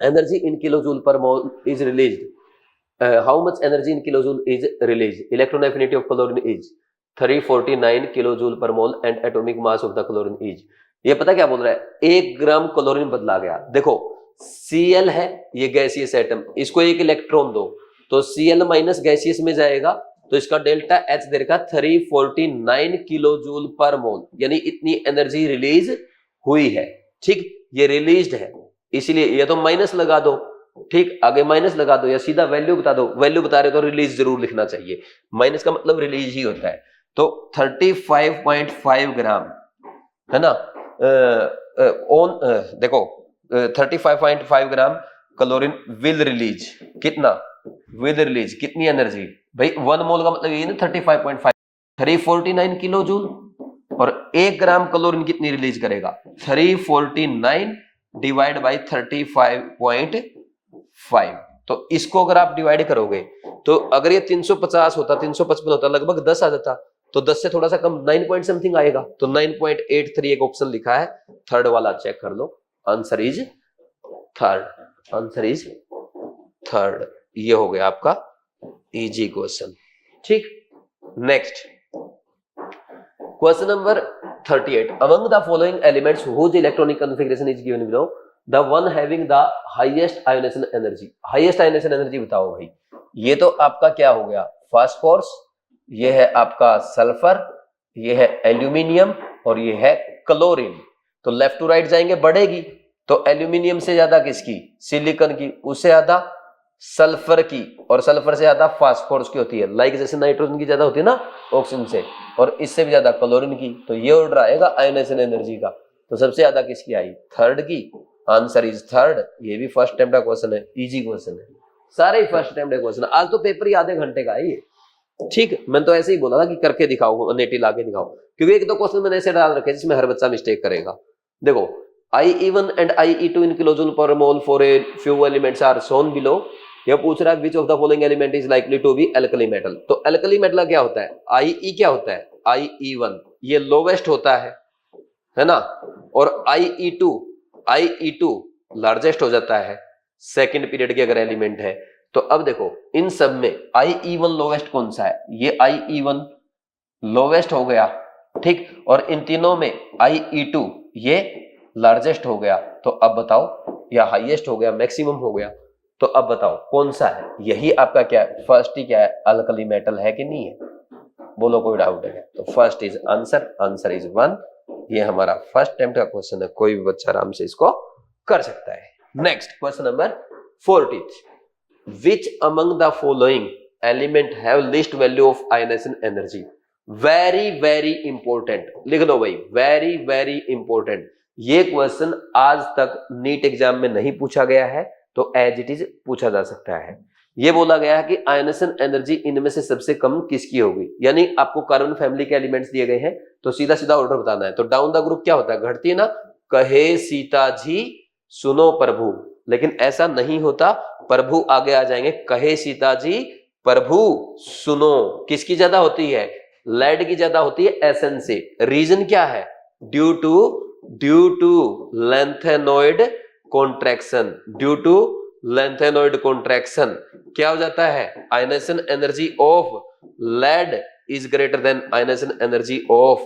energy in kilojoule per mole is released? How much energy in kilojoule is released? Electron affinity of chlorine is 349 kilojoule per mole and atomic mass of the chlorine is। ये पता क्या बोल रहा है, 1 ग्राम chlorine बदला गया। देखो Cl है ये गैसियस एटम, इसको एक इलेक्ट्रॉन दो तो Cl- गैसियस में जाएगा, तो इसका डेल्टा H देगा 349 किलोजूल पर मोल, यानी इतनी एनर्जी रिलीज हुई है, ठीक। ये रिलीज्ड है इसीलिए, ये तो माइनस लगा दो, ठीक, आगे माइनस लगा दो या सीधा वैल्यू बता दो। वैल्यू बता रहे तो रिलीज जरूर लिखना चाहिए, माइनस का मतलब रिलीज ही होता है। तो 35.5 ग्राम है ना, देखो 35.5 ग्राम क्लोरीन विल रिलीज, कितना विल रिलीज, कितनी एनर्जी भाई, 1 मोल का मतलब ये ना 35.5, 349 किलो जूल, और 1 ग्राम क्लोरीन कितनी रिलीज करेगा, 349 डिवाइड बाई 35.5। तो इसको अगर आप डिवाइड करोगे तो अगर ये 350 होता, 355 होता, लगभग 10 आ जाता। तो 10 से थोड़ा सा कम 9 पॉइंट समथिंग आएगा, तो 9.83 एक ऑप्शन लिखा है, थर्ड वाला चेक कर लो। Answer is third, answer is third. ये हो गया आपका इजी क्वेश्चन, ठीक। Next question number 38, among the following elements whose electronic configuration is given below, the one having the highest ionization energy। highest ionization energy बताओ भाई। ये तो आपका क्या हो गया, फास्फोरस, ये है आपका सल्फर, ये है एल्यूमिनियम और ये है क्लोरीन। तो लेफ्ट टू राइट जाएंगे, बढ़ेगी तो एल्यूमिनियम से ज्यादा किसकी, सिलिकॉन की, उससे ज्यादा सल्फर की, और सल्फर से ज्यादा फास्फोरस की होती है। लाइक जैसे नाइट्रोजन की ज्यादा होती है ना ऑक्सीजन से, और इससे भी ज्यादा क्लोरीन की। तो ये ऑर्डर आएगा आयोनाइजेशन एनर्जी का। तो सबसे ज्यादा किसकी आई, थर्ड की। Answer is third. ये भी फर्स्ट टाइम का क्वेश्चन है, इजी क्वेश्चन है, सारे ही फर्स्ट टाइम का क्वेश्चन। आज तो पेपर ही आधे घंटे का है ये, ठीक। मैंने तो ऐसे ही बोला था कि करके दिखाओ, नेटी लाके दिखाओ, क्योंकि एक दो क्वेश्चन मैंने ऐसे डाल रखे जिसमें हर बच्चा मिस्टेक करेगा। देखो IE1 and IE2 in kilojule per mole for a few elements are shown below। यह पूछ रहा है which of the following element is likely to be alkali metal। तो alkali metal क्या होता है, IE क्या होता है, IE1 ये लोवेस्ट होता है ना, और IE2 लार्जेस्ट हो जाता है सेकंड पीरियड के अगर एलिमेंट है। तो अब देखो इन सब में IE1 लोवेस्ट कौन सा है, ये IE1 लोवेस्ट हो गया, ठीक, और इन तीनों में IE2 ये लार्जेस्ट हो गया, तो अब बताओ, या हाईएस्ट हो गया, मैक्सिमम हो गया, तो अब बताओ कौन सा है? यही आपका क्या है, फर्स्ट ही क्या है, अल्कली मेटल है कि नहीं है? बोलो कोई डाउट है? तो first is answer, answer is 1। ये हमारा फर्स्ट अटेम्प्ट का क्वेश्चन है, कोई भी बच्चा आराम से इसको कर सकता है। Next question number 40, which among the following element have least value of ionization energy? Very very important, लिख लो भाई, वेरी वेरी इंपॉर्टेंट। ये क्वेश्चन आज तक नीट एग्जाम में नहीं पूछा गया है, तो एज इट इज पूछा जा सकता है। ये बोला गया है कि आयनाइजेशन एनर्जी इनमें से सबसे कम किसकी होगी, यानी आपको कार्बन फैमिली के एलिमेंट्स दिए गए हैं, तो सीधा सीधा ऑर्डर बताना है। तो डाउन द ग्रुप क्या होता है, घटती है ना, कहे सीता जी सुनो प्रभु, लेकिन ऐसा नहीं होता, प्रभु आगे आ जाएंगे, कहे सीता जी प्रभु सुनो, किसकी ज्यादा होती है, लेड की ज्यादा होती है एसएन से। रीजन क्या है, due to lanthanoid contraction, due to lanthanoid contraction क्या हो जाता है, ionization energy of lead is greater than ionization energy of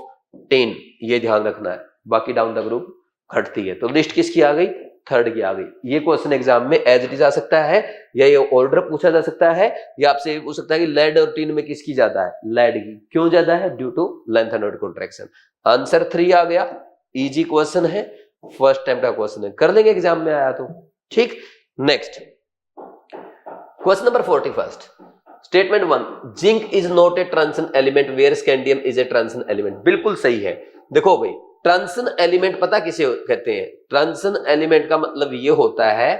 tin, ये ध्यान रखना है। बाकी डाउन द ग्रुप घटती है। तो लिस्ट किसकी आ गई, थर्ड की आ गई। ये क्वेश्चन एग्जाम में एज इट इज आ सकता है, या ये ऑर्डर पूछा जा सकता है, या आपसे पूछ सकता है कि लेड और टिन में किसकी ज्यादा है, लेड की। क्यों ज्यादा है, due to lanthanoid contraction. Answer 3 आ गया, इजी क्वेश्चन है, फर्स्ट टाइम का क्वेश्चन है, कर लेंगे एग्जाम में आया तो। ठीक, next question number 41, statement 1, zinc is not a transition element where scandium is a transition element. बिल्कुल सही है। देखो भाई, ट्रांजिशन एलिमेंट पता किसे कहते हैं, ट्रांजिशन एलिमेंट का मतलब ये होता है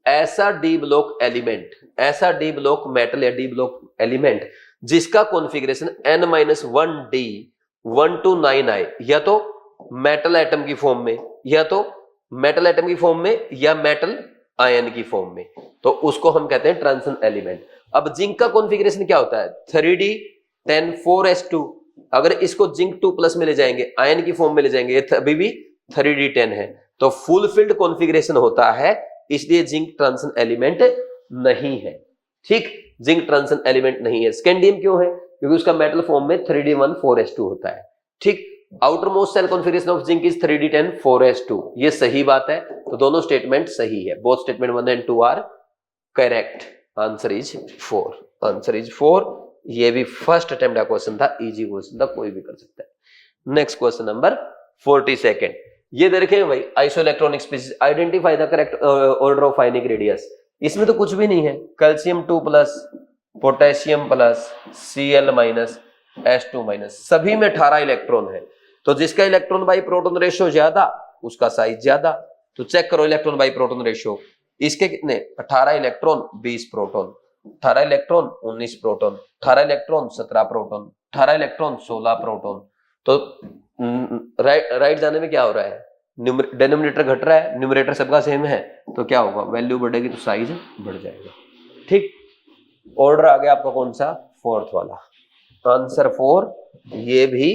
ऐसा डी ब्लॉक एलिमेंट, ऐसा डी ब्लॉक मेटल या डी ब्लॉक एलिमेंट जिसका कॉन्फ़िगरेशन n-1d 1 to 9 आए, या तो मेटल एटम की फॉर्म में, या तो मेटल एटम की फॉर्म में, या मेटल आयन की फॉर्म में, तो उसको हम कहते हैं ट्रांजिशन एलिमेंट। अब जिंक का कॉन्फ़िगरेशन क्या होता है, 3d10 4s2, अगर इसको जिंक 2+ में ले जाएंगे, आयन की फॉर्म में ले जाएंगे, ये अभी भी 3d10 है, तो फुलफिल्ड कॉन्फ़िगरेशन होता है, इसलिए जिंक ट्रांजिशन एलिमेंट नहीं है। ठीक, जिंक ट्रांजिशन एलिमेंट नहीं है। स्कैंडियम क्यों है, क्योंकि उसका मेटल फॉर्म में 3d1 4s2 होता है। ठीक, outermost shell configuration of zinc is 3d10 4s2, ये सही बात है, तो दोनों स्टेटमेंट सही है, both statement 1 and 2 are correct. Answer is 4, answer is 4। ये भी फर्स्ट अटेम्प्ट का क्वेश्चन था, इजी क्वेश्चन था, कोई भी कर सकता है। नेक्स्ट क्वेश्चन नंबर 42, ये देखें भाई, isoelectronic species, identify the correct order of ionic radius. इसमें तो कुछ भी नहीं है, calcium 2+, potassium plus, Cl- S2-, सभी में 18 इलेक्ट्रॉन है, तो जिसका इलेक्ट्रॉन बाई प्रोटॉन रेशियो ज्यादा उसका साइज ज्यादा। तो चेक करो इलेक्ट्रॉन बाई प्रोटॉन रेशियो, इसके कितने, 18 electron 20 proton, 18 electron 19 proton, 18 electron 17 proton, 18 electron 16 proton. तो राइट जाने में क्या हो रहा है, डिनोमिनेटर घट रहा है, न्यूमरेटर सबका सेम है, तो क्या होगा, वैल्यू बढ़ेगी तो साइज बढ़ जाएगा। ठीक, ऑर्डर आ गया आपका कौन सा, फोर्थ वाला, आंसर 4। ये भी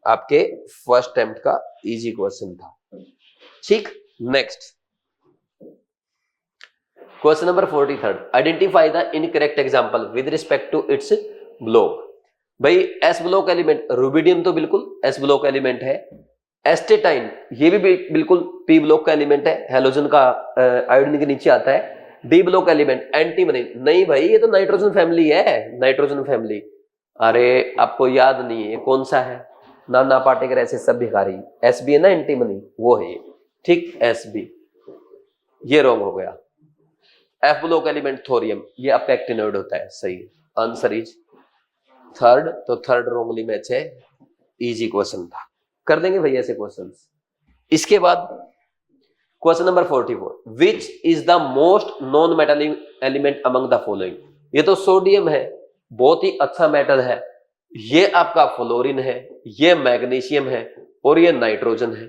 आपके फर्स्ट अटेम्प्ट का इजी क्वेश्चन था। ठीक, next question number 43, identify the incorrect example with respect to its block. भाई एस ब्लॉक एलिमेंट, रुबिडियम तो बिल्कुल एस ब्लॉक एलिमेंट है, एस्टेटाइन ये भी बिल्कुल पी ब्लॉक का एलिमेंट है, हेलोजन का आयोडीन के नीचे आता है। डी ब्लॉक एलिमेंट एंटीमनी, नहीं भाई ये तो नाइट्रोजन फैमिली है, नाइट्रोजन फैमिली। अरे आपको याद नहीं है कौन सा है, नाना पाटेकर ऐसे सब भिखारी, एसबी है ना एंटीमनी, वो है ये। ठीक, एसबी, ये रॉन्ग हो गया। एफ ब्लॉक एलिमेंट थोरियम, ये आपका एक्टिनोइड होता है, सही। आंसर इज थर्ड, तो थर्ड रॉन्गली मैच है, इजी क्वेश्चन था, कर देंगे भैया ऐसे क्वेश्चंस। इसके बाद question number 44, which is the most non metallic element among the following. ये तो सोडियम है, बहुत ही अच्छा मेटल है, ये आपका फ्लोरीन है, ये मैग्नीशियम है, और ये नाइट्रोजन है।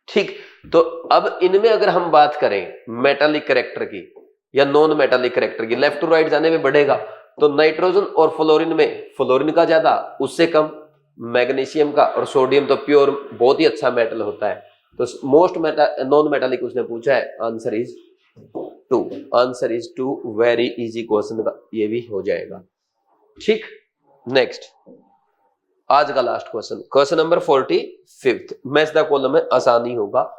ठीक, तो अब इनमें अगर हम बात करें मेटालिक कैरेक्टर की या नॉन मेटालिक कैरेक्टर की, लेफ्ट टू राइट जाने में बढ़ेगा, तो नाइट्रोजन और फ्लोरीन में फ्लोरीन का ज्यादा, उससे कम मैग्नीशियम का, और सोडियम तो प्योर बहुत ही अच्छा मेटल होता है। तो मोस्ट नॉन मेटालिक उसने पूछा है, answer is 2, answer is 2, very easy question का ये भी हो जाएगा। ठीक, नेक्स्ट आज का last question, question number 45। Match the column में आसानी होगा।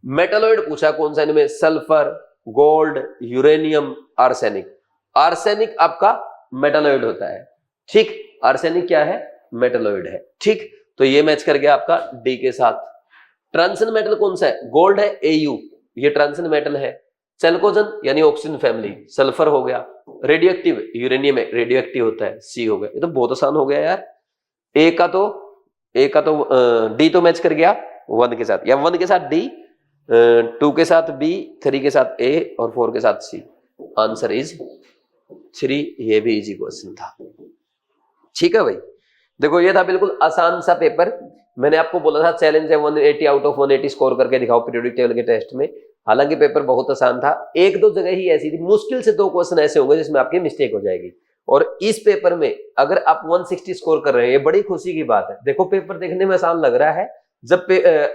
मेटलॉइड पूछा कौन सा इनमें, sulphur, gold, uranium, arsenic. Arsenic आपका मेटलॉइड होता है, ठीक। आर्सेनिक क्या है, मेटलॉइड है, ठीक। तो ये मैच कर गया आपका डी के साथ। ट्रांजिशन मेटल कौन सा है, गोल्ड है, एयू, ये ट्रांजिशन मेटल है। चैल्कोजन यानी ऑक्सीजन फैमिली, सल्फर हो गया। रेडियोएक्टिव, यूरेनियम है, रेडियोएक्टिव होता है, सी हो गया। ये तो बहुत आसान हो गया यार। ए का तो डी तो मैच कर गया 1 के साथ, या 1 के साथ डी, 2 के साथ बी, 3 के साथ ए और 4 के साथ सी। Answer is 3। ये भी इजी क्वेश्चन था, ठीक है भाई। देखो ये था बिल्कुल आसान सा पेपर। मैंने आपको बोला था चैलेंज है 180 आउट ऑफ 180 स्कोर करके दिखाओ पीरियोडिक टेबल के टेस्ट में। हालांकि पेपर बहुत आसान था, 1-2 जगह ही ऐसी थी, मुश्किल से 2 क्वेश्चन ऐसे होंगे जिसमें आपकी मिस्टेक हो जाएगी। और इस पेपर में अगर आप 160 स्कोर कर रहे हैं, ये बड़ी खुशी की बात है। देखो पेपर देखने में आसान लग रहा है, जब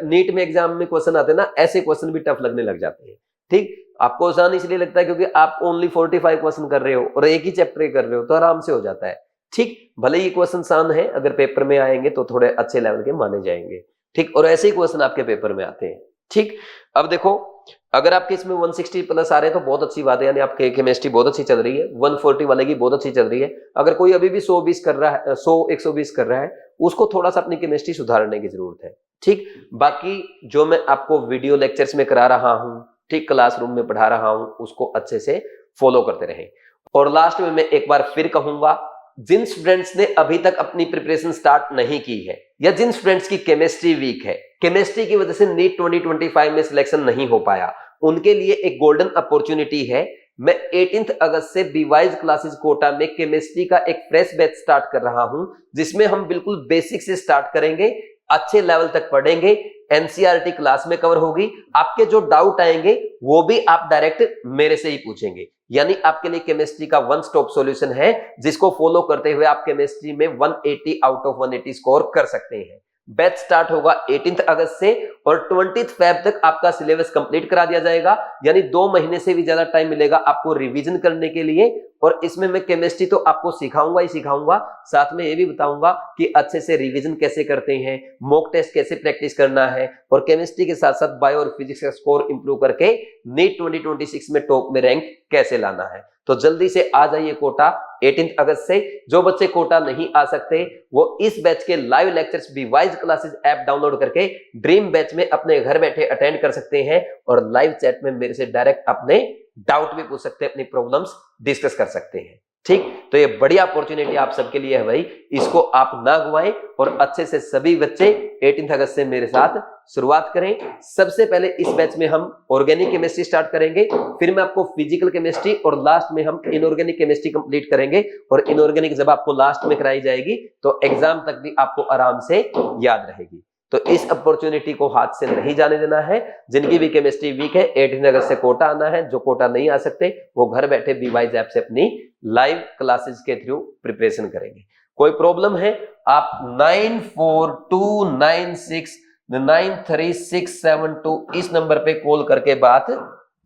नीट में एग्जाम में क्वेश्चन आते हैं ना, ऐसे क्वेश्चन भी टफ लगने लग जाते हैं, ठीक। आपको आसान इसलिए लगता है क्योंकि आप ओनली 45 क्वेश्चन कर रहे हो और एक ही चैप्टर कर रहे हो, तो आराम से हो जाता है, ठीक। भले ही क्वेश्चन आसान है, अगर पेपर में आएंगे तो थोड़े अच्छे लेवल के माने जाएंगे, ठीक। और ऐसे ही क्वेश्चन आपके पेपर में आते हैं, ठीक। अब देखो अगर आपके इसमें 160 प्लस आ रहे हैं तो बहुत अच्छी बात है, यानी आपके केमिस्ट्री बहुत अच्छी चल रही है। 140 वाले की बहुत अच्छी चल रही है। अगर कोई अभी भी 120 कर रहा है, 100-120 कर रहा है, उसको थोड़ा सा अपनी केमिस्ट्री सुधारने की जरूरत है, ठीक। बाकी जो मैं आपको वीडियो लेक्चर्स में करा रहा हूं, ठीक, क्लासरूम में पढ़ा रहा हूं, उसको अच्छे से फॉलो करते रहें। और लास्ट में मैं एक बार फिर कहूंगा, जिन स्टूडेंट्स ने अभी तक अपनी प्रिपरेशन स्टार्ट नहीं की है, या जिन स्टूडेंट्स की केमिस्ट्री वीक है, केमिस्ट्री की वजह से नीट 2025 में सिलेक्शन नहीं हो पाया, उनके लिए एक गोल्डन अपॉर्चुनिटी है। मैं 18 अगस्त से बीवाइज क्लासेस कोटा में केमिस्ट्री का एक फ्रेश बैच स्टार्ट कर रहा हूं, जिसमें हम बिल्कुल बेसिक से स्टार्ट करेंगे, अच्छे लेवल तक पढ़ेंगे, एनसीईआरटी क्लास में कवर होगी। आपके जो डाउट आएंगे वो भी आप डायरेक्ट मेरे से ही पूछेंगे, यानी आपके लिए केमिस्ट्री का वन स्टॉप सॉल्यूशन है, जिसको फॉलो करते हुए आप केमिस्ट्री में 180 आउट ऑफ 180 स्कोर कर सकते हैं। बैच स्टार्ट होगा 18 अगस्त से और 20 फेब तक आपका सिलेबस कंप्लीट करा दिया जाएगा, यानी 2 महीने से भी ज्यादा टाइम मिलेगा आपको रिवीजन करने के लिए। और इसमें मैं केमिस्ट्री तो आपको सिखाऊंगा ही सिखाऊंगा, साथ में ये भी बताऊंगा कि अच्छे से रिवीजन कैसे करते हैं, मॉक टेस्ट कैसे प्रैक्टिस करना है, और केमिस्ट्री के साथ साथ बायो और फिजिक्स का स्कोर इंप्रूव करके नीट 2026 में टॉप में रैंक कैसे लाना है। तो जल्दी से आ जाइए कोटा 18 अगस्त से। जो बच्चे कोटा नहीं आ सकते वो इस बैच के लाइव लेक्चर्स बीवाइज क्लासेस ऐप डाउनलोड करके ड्रीम बैच में अपने घर बैठे अटेंड कर सकते हैं और लाइव चैट में मेरे से डायरेक्ट अपने डाउट भी पूछ सकते हैं, अपनी प्रॉब्लम्स डिस्कस कर सकते हैं, ठीक। तो ये बड़ी अपॉर्चुनिटी आप सबके लिए है भाई, इसको आप ना गवाएं और अच्छे से सभी बच्चे 18 अगस्त से मेरे साथ शुरुआत करें। सबसे पहले इस बैच में हम ऑर्गेनिक केमिस्ट्री स्टार्ट करेंगे, फिर मैं आपको फिजिकल केमिस्ट्री और लास्ट में हम इनऑर्गेनिक केमिस्ट्री कंप्लीट करेंगे। और इनऑर्गेनिक जब आपको लास्ट में कराई जाएगी तो एग्जाम तक भी आपको आराम से याद रहेगी। तो इस अपॉर्चुनिटी को हाथ से नहीं जाने देना है। जिनकी भी केमिस्ट्री वीक है 18 अगस्त से कोटा आना है, जो कोटा नहीं आ सकते वो घर बैठे बीवाइज ऐप से अपनी लाइव क्लासेस के थ्रू प्रिपरेशन करेंगे। कोई प्रॉब्लम है आप 9429693672 इस नंबर पे कॉल करके बात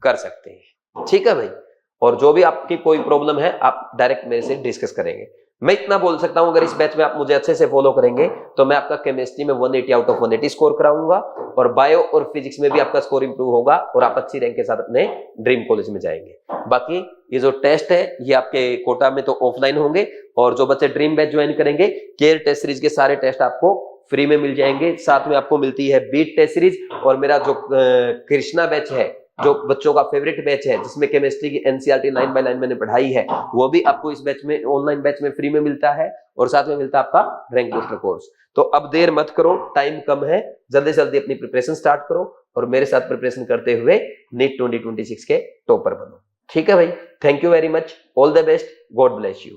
कर सकते हैं, ठीक है भाई। और जो भी आपकी कोई प्रॉब्लम है आप डायरेक्ट मेरे से डिस्कस करेंगे। मैं इतना बोल सकता हूं, अगर इस बैच में आप मुझे अच्छे से फॉलो करेंगे तो मैं आपका केमिस्ट्री में 180 आउट ऑफ 180 स्कोर कराऊंगा और बायो और फिजिक्स में भी आपका स्कोर इंप्रूव होगा और आप अच्छी रैंक के साथ अपने ड्रीम कॉलेज में जाएंगे। बाकी ये जो टेस्ट है ये आपके कोटा में तो ऑफलाइन होंगे, और जो बच्चे ड्रीम बैच ज्वाइन करेंगे केयर टेस्ट सीरीज के सारे टेस्ट आपको फ्री में मिल जाएंगे। साथ में आपको मिलती है बीट टेस्ट सीरीज, और मेरा जो कृष्णा बैच है जो बच्चों का फेवरेट बैच है जिसमें केमिस्ट्री की एनसीईआरटी लाइन बाय लाइन मैंने पढ़ाई है, वो भी आपको इस बैच में ऑनलाइन बैच में फ्री में मिलता है, और साथ में मिलता है आपका रैंक बूस्टर कोर्स। तो अब देर मत करो, टाइम कम है, जल्दी से जल्दी अपनी प्रिपरेशन स्टार्ट करो और मेरे साथ प्रिपरेशन करते हुए नीट 2026 के टॉपर बनो, ठीक है भाई। Thank you very much, all the best, God bless you.